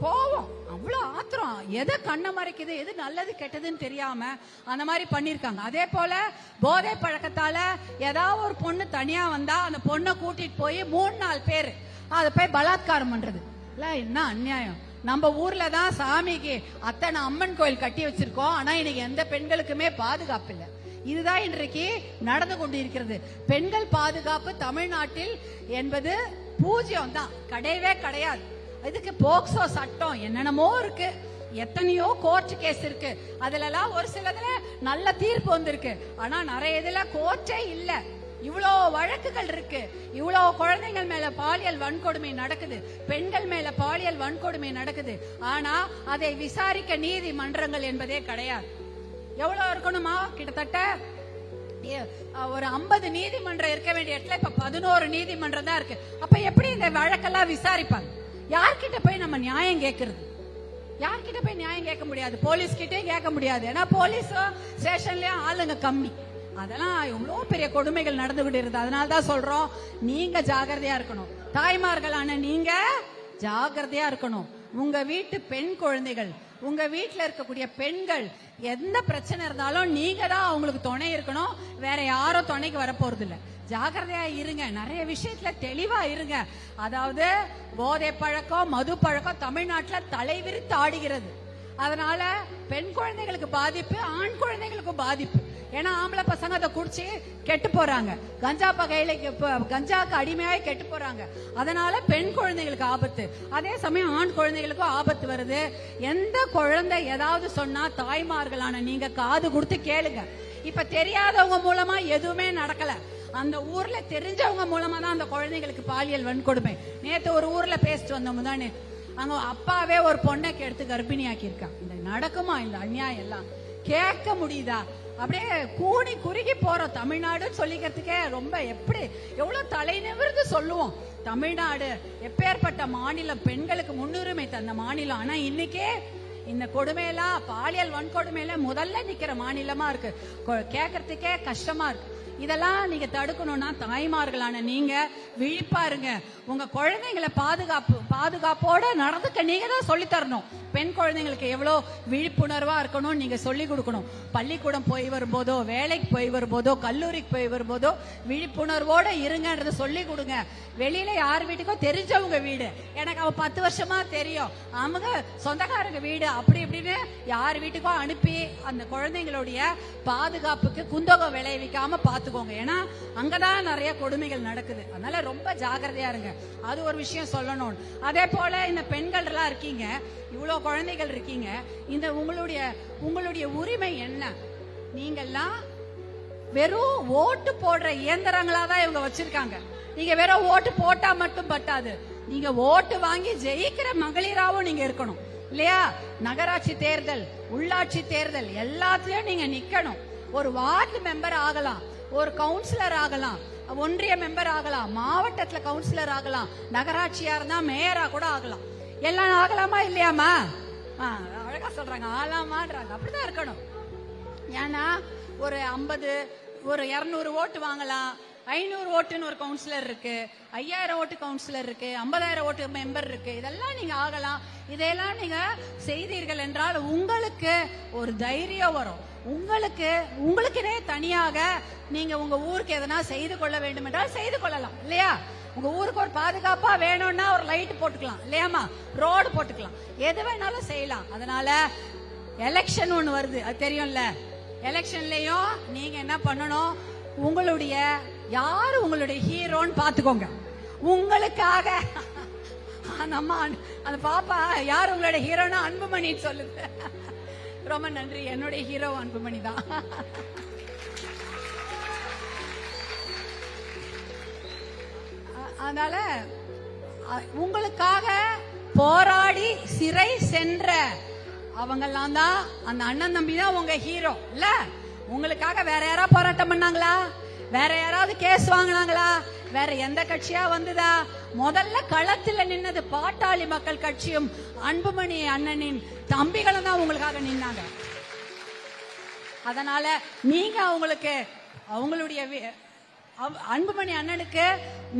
கோவம், அவ்வளோ ஆத்திரம், எதை கண்ண மறைக்குது, எது நல்லது கெட்டதுன்னு தெரியாம அந்த மாதிரி பண்ணிருக்காங்க. அதே போல போதை பழக்கத்தால ஏதாவது ஒரு பொண்ணு தனியா வந்தா அந்த பொண்ணை கூட்டிட்டு போய் 3-4 பேர் அதை போய் பலாத்காரம் பண்றது என்ன அநியாயம். நம்ம ஊர்ல தான் சாமிக்கு அத்தனை அம்மன் கோயில் கட்டி வச்சிருக்கோம், ஆனா இன்னைக்கு எந்த பெண்களுக்குமே பாதுகாப்பு இல்லை. இதுதான் இன்றைக்கு நடந்து கொண்டிருக்கிறது. பெண்கள் பாதுகாப்பு தமிழ்நாட்டில் என்பது 0 தான், கிடையவே கிடையாது. இதுக்கு போக்சோ சட்டம் என்னென்னமோ இருக்கு, எத்தனையோ கோர்ட் கேஸ் இருக்கு, அதுல எல்லாம் ஒரு சிலதுல நல்ல தீர்ப்பு வந்திருக்கு. ஆனா நிறைய இதுல கோர்ட்டே இல்ல. இவ்வளோ வழக்குகள் இருக்கு, இவ்வளோ குழந்தைகள் மேல பாலியல் வன்கொடுமை நடக்குது, பெண்கள் மேல பாலியல் வன்கொடுமை நடக்குது. ஆனா அதை விசாரிக்க நீதிமன்றங்கள் என்பதே கிடையாது. எவ்வளவு இருக்கணுமா? கிட்டத்தட்ட ஒரு 50 நீதிமன்றம் இருக்க வேண்டிய இடத்துல இப்ப 11 நீதிமன்றம் தான் இருக்கு. அப்ப எப்படி இந்த வழக்கெல்லாம் விசாரிப்பாங்க? யார்கிட்ட போய் நம்ம நியாயம் கேட்கறது? யார்கிட்ட போய் நியாயம் கேட்க முடியாது, போலீஸ் கிட்டே கேட்க முடியாது. ஏன்னா போலீஸும் ஸ்டேஷன்லயும் ஆளுங்க கம்மி. அதெல்லாம் எவ்வளவு பெரிய கொடுமைகள் நடந்துகிட்டு இருக்குது. அதனாலதான் சொல்றோம், நீங்க ஜாகிரதையா இருக்கணும். தாய்மார்களான நீங்க ஜாகிரதையா இருக்கணும். உங்க வீட்டு பெண் குழந்தைகள், உங்க வீட்டுல இருக்கக்கூடிய பெண்கள் எந்த பிரச்சனை இருந்தாலும் நீங்க தான் அவங்களுக்கு துணை இருக்கணும். வேற யாரும் துணைக்கு வர போறது இல்ல. ஜாகிரதையா இருங்க, நிறைய விஷயத்துல தெளிவா இருங்க. அதாவது போதை பழக்கம், மது பழக்கம் தமிழ்நாட்டுல தலைவிரித்து ஆடுகிறது. அதனால பெண் குழந்தைகளுக்கு பாதிப்பு, ஆண் குழந்தைகளுக்கும் பாதிப்பு. ஏன்னா ஆம்பளை பசங்க அதை குடிச்சு கெட்டு போறாங்க, கஞ்சா பகையில கஞ்சாக்கு அடிமையாய் கெட்டு போறாங்க. அதனால பெண் குழந்தைகளுக்கு ஆபத்து, அதே சமயம் ஆண் குழந்தைகளுக்கும் ஆபத்து வருது. எந்த குழந்தை ஏதாவது சொன்னா தாய்மார்களான நீங்க காது கொடுத்து கேளுங்க. இப்ப தெரியாதவங்க மூலமா எதுவுமே நடக்கல, அந்த ஊர்ல தெரிஞ்சவங்க மூலமா தான் அந்த குழந்தைகளுக்கு பாலியல் வன்கொடுமை. நேத்து ஒரு ஊர்ல பேசிட்டு வந்தோம் தானே, அங்க அப்பாவே ஒரு பொண்ணை எடுத்து கர்ப்பிணியாக்கி இருக்கான். இந்த நடக்குமா இந்த அநியாயம் எல்லாம்? கேட்க முடியுதா? அப்படியே கூணி குறுகி போறோம். தமிழ்நாடுன்னு சொல்லிக்கிறதுக்கே ரொம்ப எப்படி எவ்வளவு தலை நிமிர்ந்து சொல்லுவோம். தமிழ்நாடு எப்பேற்பட்ட மாநிலம், பெண்களுக்கு முன்னுரிமை தந்த மாநிலம். ஆனா இன்னைக்கே இந்த கொடுமையெல்லாம், பாலியல் வன்கொடுமையில முதல்ல நிக்கிற மாநிலமா இருக்கு. கேட்கறதுக்கே கஷ்டமா இருக்கு. இதெல்லாம் நீங்க தடுக்கணும்னா தாய்மார்களான நீங்க விழிப்பாருங்க. உங்க குழந்தைங்களை பாதுகாப்போட நடந்துக்க நீங்க தான் சொல்லி தரணும். பெண் குழந்தைங்களுக்கு எவ்வளவு விழிப்புணர்வா இருக்கணும் நீங்க சொல்லி கொடுக்கணும். பள்ளிக்கூடம் போய் வரும்போதோ, வேலைக்கு போய் வரும்போதோ, கல்லூரிக்கு போய் வரும்போதோ விழிப்புணர்வோட இருங்கன்றத சொல்லி கொடுங்க. வெளியில யார் வீட்டுக்கும் தெரிஞ்சவங்க வீடு, எனக்கு அவ 10 வருஷமா தெரியும், அவங்க சொந்தக்காரங்க வீடு, அப்படி இப்படின்னு யார் வீட்டுக்கும் அனுப்பி அந்த குழந்தைங்களுடைய பாதுகாப்புக்கு குந்தகம் விளைவிக்காம பாத்துக்கோங்க. ஏன்னா அங்கதான் நிறைய கொடுமைகள் நடக்குது. அதனால ரொம்ப ஜாகிரதையா இருங்க. அது ஒரு விஷயம் சொல்லணும். அதே போல இந்த பெண்கள் எல்லாம் இருக்கீங்க, இவ்வளவு குழந்தைகள் இருக்கீங்க, இந்த உங்களுடைய உரிமை என்ன? நீங்கெல்லாம் வெறும் ஓட்டு போடுற இயந்திரங்களா தான் இவங்க வச்சிருக்காங்க. நீங்க வெறும் ஓட்டு போட்டா மட்டும் பட்டாது, நீங்க ஓட்டு வாங்கி ஜெயிக்கிற மகளிராவும் நீங்க இருக்கணும் இல்லையா? நகராட்சி தேர்தல், உள்ளாட்சி தேர்தல் எல்லாத்துலயும் நீங்க நிக்கணும். ஒரு வார்டு மெம்பர் ஆகலாம், ஒரு கவுன்சிலர் ஆகலாம், ஒன்றிய மெம்பர் ஆகலாம், மாவட்டத்துல கவுன்சிலர் ஆகலாம், நகராட்சியா இருந்தா மேயரா கூட ஆகலாம். எல்லாம் ஆகலாமா இல்லையாமா? அழகா சொல்றாங்க, ஆகலாமான்றாங்க. அப்படிதான் இருக்கணும். ஏன்னா ஒரு 50, ஒரு 200 ஓட்டு வாங்கலாம். 500 ஓட்டுன்னு ஒரு கவுன்சிலர் இருக்கு, 5000 ஓட்டு கவுன்சிலர் இருக்கு, 50000 ஓட்டு மெம்பர் இருக்கு. இதெல்லாம் நீங்க ஆகலாம். இதெல்லாம் நீங்க செய்தீர்கள் என்றால் உங்களுக்கு ஒரு தைரியம் வரும். உங்களுக்குனே தனியாக நீங்க உங்க ஊருக்கு எதனா செய்து கொள்ள வேண்டும் என்றால் செய்து கொள்ளலாம் இல்லையா? உங்க ஊருக்கு ஒரு பாதுகாப்பா வேணும்னா ஒரு லைட் போட்டுக்கலாம் இல்லையாமா, ரோடு போட்டுக்கலாம், எது வேணாலும் செய்யலாம். அதனால எலெக்ஷன் ஒண்ணு வருது, அது தெரியும்ல. எலெக்ஷன்லயும் நீங்க என்ன பண்ணணும், யாரு உங்களுடைய ஹீரோன்னு பாத்துக்கோங்க. உங்களுக்காக அந்த பாப்பா யார் உங்களுடைய ஹீரோனா அன்புமணி சொல்லுது. ரொம்ப நன்றி, என்னுடைய ஹீரோ அன்புமணி தான். அதனால உங்களுக்காக போராடி சிறை சென்ற அவங்கெல்லாம் தான், அந்த அண்ணன் தம்பி தான் உங்க ஹீரோ இல்ல. உங்களுக்காக வேற யாராவது போராட்டம் பண்ணாங்களா? வேற யாராவது கேஸ் வாங்கினாங்களா? வேற எந்த கட்சியா வந்ததா? முதல்ல களத்துல நின்னது பாட்டாளி மக்கள் கட்சியும் அன்புமணி அண்ணனின் தம்பிகளும் தான் உங்களுக்காக நின்னாங்க. அதனால நீங்க அவங்களுடைய அன்புமணி அண்ணனுக்கு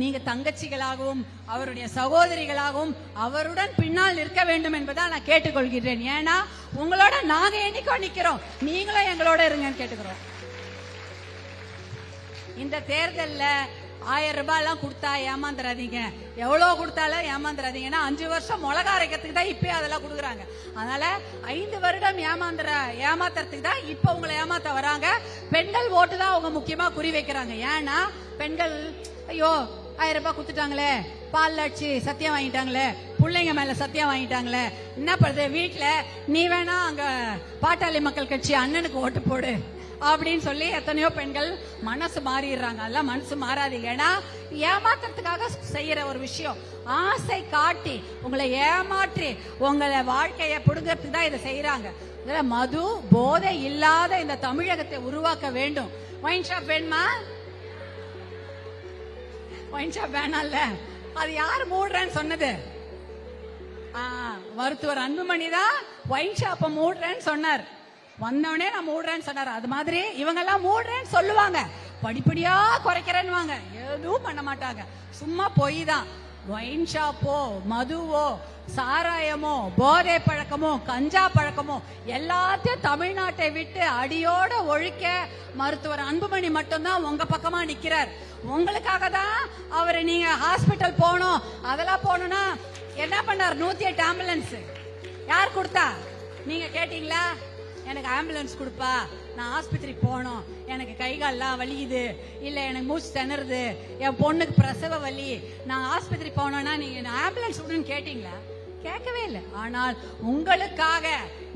நீங்க தங்கச்சிகளாகவும் அவருடைய சகோதரிகளாகவும் அவருடன் பின்னால் நிற்க வேண்டும் என்பதா நான் கேட்டுக்கொள்கிறேன். ஏன்னா உங்களோட நாங்க என்னைக்கோ நிக்கிறோம், நீங்களும் எங்களோட இருங்கன்னு கேட்டுக்கிறோம். இந்த தேர்தல்ல 1000 ரூபாய் எல்லாம் கொடுத்தா ஏமாந்துடாதீங்க. எவ்வளவு கொடுத்தாலும் ஏமாந்துடாதீங்க. 5 வருஷம் மிளகா அரைக்கிறதுக்கு தான் இப்ப அதெல்லாம் கொடுக்குறாங்க. அதனால 5 வருடம் ஏமாத்துறதுக்கு தான் இப்ப உங்களை ஏமாத்த வராங்க. பெண்கள் ஓட்டு தான் அவங்க முக்கியமா குறி வைக்கிறாங்க. ஏன்னா பெண்கள் ஐயோ 1000 ரூபாய் கொடுத்துட்டாங்களே, பால் அடிச்சு சத்தியம் வாங்கிட்டாங்களே, பிள்ளைங்க மேல சத்தியம் வாங்கிட்டாங்களே, என்ன பண்ணுறது, வீட்டுல நீ வேணா அங்க பாட்டாளி மக்கள் கட்சி அண்ணனுக்கு ஓட்டு போடு அப்படின்னு சொல்லி எத்தனையோ பெண்கள் மனசு மாறிடுறாங்க. அதெல்லாம் மனசு மாறாதீங்க. ஏன்னா ஏமாத்துறதுக்காக செய்யற ஒரு விஷயம், ஆசை காட்டி உங்களை ஏமாற்றி உங்களை வாழ்க்கையை புடுங்கிறதுக்கு தான் இதை செய்யறாங்க. மது போதை இல்லாத இந்த தமிழகத்தை உருவாக்க வேண்டும். ஒயின் ஷாப் வேணுமா? ஒயின் ஷாப் வேணாம்ல, அது யாரு மூடுறேன்னு சொன்னது? மருத்துவர் அன்புமணி தான் ஒயின் ஷாப்பை மூடுறேன்னு சொன்னார். வந்தவனே நான் மூடுறேன்னு சொன்னார். அது மாதிரி இவங்க எல்லாம் மூடுறேன்னு சொல்லுவாங்க, படிப்படியா குறைக்கிறேன்னு எதுவும் பண்ண மாட்டாங்க. சும்மா பொய் தான். ஒயின் ஷாப்போ, மதுவோ, சாராயமோ, போதை பழக்கமோ, கஞ்சா பழக்கமோ எல்லாத்தையும் தமிழ்நாட்டை விட்டு அடியோட ஒழிக்க மருத்துவர் அன்புமணி மட்டும்தான் உங்க பக்கமா நிக்கிறார். உங்களுக்காக தான் அவரை நீங்க ஹாஸ்பிட்டல் போகணும் அதெல்லாம் போகணும்னா என்ன பண்ணார்? 108 ஆம்புலன்ஸ் யார் கொடுத்தா? நீங்க கேட்டீங்களா? எனக்கு ஆம்புலன்ஸ் கொடுப்பா, நான் ஆஸ்பத்திரி போனோம், எனக்கு கை கால்லாம் வலிக்குது, இல்ல எனக்கு மூச்சு திணறுது, என் பொண்ணுக்கு பிரசவ வலி, நான் ஆஸ்பத்திரி போனோம்னா நீங்க ஆம்புலன்ஸ் விடுன்னு கேட்டீங்களா? கேட்கவே இல்லை. ஆனால் உங்களுக்காக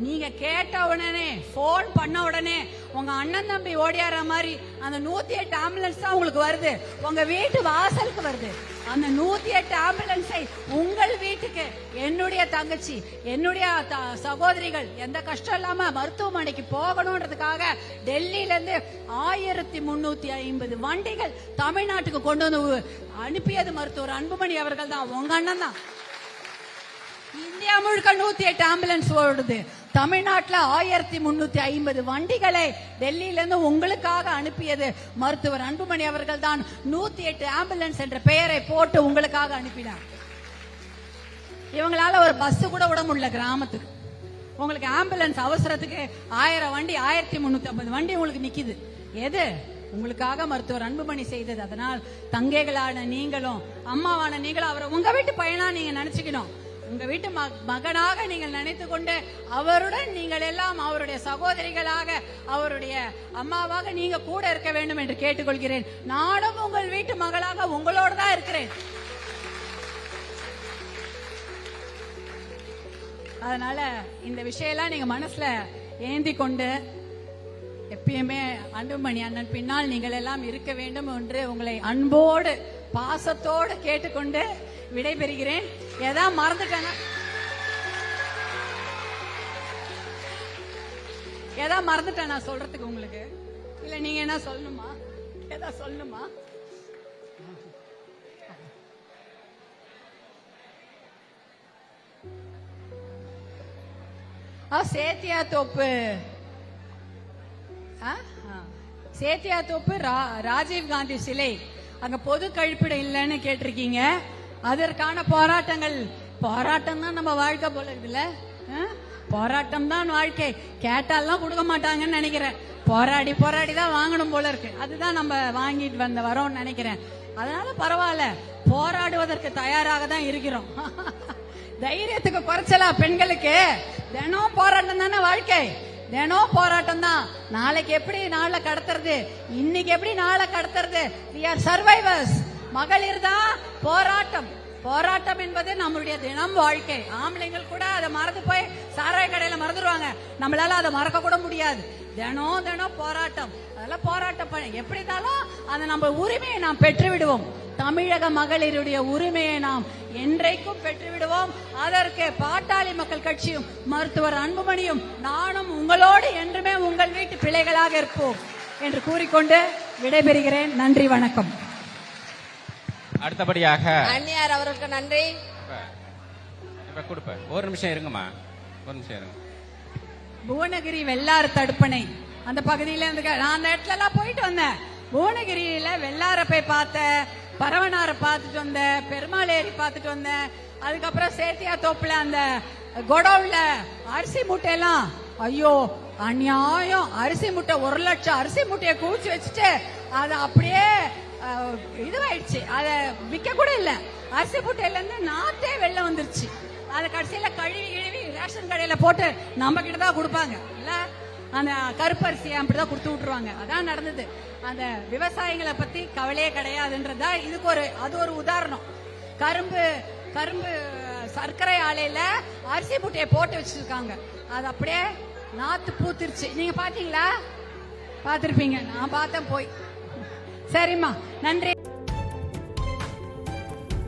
நீங்க கேட்ட உடனே, போன் பண்ண உடனே உங்க அண்ணன் தம்பி ஓடியார மாதிரி அந்த 108 ஆம்புலன்ஸ் தான் உங்களுக்கு வருது, உங்க வீட்டு வாசலுக்கு வருது. அந்த 108 ஆம்புலன்ஸை உங்கள் வீட்டுக்கு என்னுடைய தங்கச்சி, என்னுடைய சகோதரிகள் எந்த கஷ்டம் இல்லாம மருத்துவமனைக்கு போகணும்ன்றதுக்காக டெல்லியில இருந்து 1350 வண்டிகள் தமிழ்நாட்டுக்கு கொண்டு வந்து அனுப்பியது மருத்துவர் அன்புமணி அவர்கள் தான், உங்க அண்ணன் தான். இந்தியா முழுக்க 108 ஆம்புலன்ஸ் ஓடுது. தமிழ்நாட்டில் 1350 வண்டிகளை டெல்லியில இருந்து உங்களுக்காக அனுப்பியது மருத்துவர் அன்புமணி அவர்கள் தான். 108 ஆம்புலன்ஸ் என்ற பெயரை போட்டு உங்களுக்காக அனுப்பினார். இவங்களால ஒரு பஸ் கூட விட முடியல கிராமத்துக்கு. உங்களுக்கு ஆம்புலன்ஸ் அவசரத்துக்கு 1000 வண்டி, 1350 வண்டி உங்களுக்கு நிக்குது. எது? உங்களுக்காக மருத்துவர் அன்புமணி செய்தது. அதனால் தங்கைகளான நீங்களும், அம்மாவான நீங்களும் அவரை உங்க வீட்டு பையனா நீங்க நினைச்சுக்கணும். உங்க வீட்டு மகனாக நீங்கள் நினைத்து கொண்டு அவருடன் நீங்கள் எல்லாம் அவருடைய சகோதரிகளாக, அவருடைய அம்மாவாக நீங்க கூட இருக்க வேண்டும் என்று கேட்டுக்கொள்கிறேன். நானும் உங்கள் வீட்டு மகளாக உங்களோடு தான் இருக்கிறேன். அதனால இந்த விஷயம் நீங்க மனசுல ஏந்தி கொண்டு எப்பயுமே அன்புமணி அண்ணன் பின்னால் நீங்கள் எல்லாம் இருக்க வேண்டும் என்று உங்களை அன்போடு பாசத்தோடு கேட்டுக்கொண்டு விடைபெறுகிறேன். ஏதா மறந்துட்டேனா சொல்றதுக்கு உங்களுக்கு? இல்ல நீங்க என்ன சொல்லணுமா? ஏதா சொல்லணுமா? சேத்தியாத்தோப்பு ராஜீவ் காந்தி சிலை அங்க பொது கழிப்பிடம் இல்லைன்னு கேட்டிருக்கீங்க. அதற்கான போராட்டம் தான் நம்ம வாழ்க்கை போல இருக்குல்ல. போராட்டம் தான் வாழ்க்கை. கேட்டாலாம் கொடுக்க மாட்டாங்கன்னு நினைக்கிறேன். போராடி தான் வாங்கணும் போல இருக்கு. அதுதான் நம்ம வாங்கிட்டு வரோம்னு நினைக்கிறேன். அதனால பரவாயில்ல, போராடுவதற்கு தயாராக தான் இருக்கிறோம். தைரியத்துக்கு குறைச்சலா? பெண்களுக்கு தினம் போராட்டம் தானே வாழ்க்கை. தினம் போராட்டம் தான். நாளைக்கு எப்படி நாளை கடத்துறது, இன்னைக்கு எப்படி நாளை கடத்துறது? we are survivors. மகளிர் தான் போராட்டம் என்பது நம்மளுடைய தினம் வாழ்க்கை. ஆம்பளைங்கள் கூட அதை மறந்து போய் சாராய கடையில மறந்துடுவாங்க. நம்மளால அதை மறக்க கூட முடியாது. தினம் போராட்டம். அதெல்லாம் போராட்டம் எப்படி இருந்தாலும் அதை நம்ம உரிமையை நாம் பெற்று விடுவோம். தமிழக மகளிருடைய உரிமையை நாம் என்றைக்கும் பெற்றுவிடுவோம். அதற்கு பாட்டாளி மக்கள் கட்சியும் மருத்துவர் அன்புமணியும் நானும் உங்களோடு என்றுமே உங்கள் வீட்டு பிள்ளைகளாக இருப்போம் என்று கூறிக்கொண்டு விடைபெறுகிறேன். நன்றி, வணக்கம். அடுத்தபடியாக அண்ணியார் அவருக்கு நன்றி. கொடுப்ப ஒரு நிமிஷம் இருங்கம்மா, ஒரு நிமிஷம் இருங்க. புவனகிரி வெள்ளாறு தடுப்பணை அந்த பகுதியில நான் அந்த இடத்துல எல்லாம் போயிட்டு வந்தேன். புவனகிரியில வெள்ளார போய் பார்த்தேன், பரவனாரை பார்த்துட்டு வந்தேன், பெருமாள் ஏரி பார்த்துட்டு வந்தேன். அதுக்கப்புறம் சேத்தியா தோப்புல அந்த கொடவுல அரிசி மூட்டையெல்லாம், ஐயோ அநியாயம். அரிசி மூட்டை 1 லட்சம் அரிசி மூட்டையை குவிச்சு வச்சுட்டு அது அப்படியே இதுவாயிடுச்சு. அதை விற்க கூட இல்ல. அரிசி மூட்டையில இருந்து நாத்தே வெளில வந்துருச்சு. அதை கடைசியில கழுவி ரேஷன் கடையில போட்டு நம்ம கிட்ட தான் கொடுப்பாங்க. இல்ல அந்த கருப்பரிசியை அப்படிதான் கொடுத்து விட்டுருவாங்க. அதான் நடந்தது. அந்த விவசாயிகளை பத்தி கவலையே கிடையாதுன்றதா இதுக்கு அது ஒரு உதாரணம். கரும்பு சர்க்கரை ஆலையில அரிசி மூட்டையை போட்டு வச்சிருக்காங்க. அது அப்படியே நாத்து பூத்திருச்சு. நீங்க பாத்தீங்களா? பாத்திருப்பீங்க. நான் பார்த்தேன் போய். சரிம்மா, நன்றி.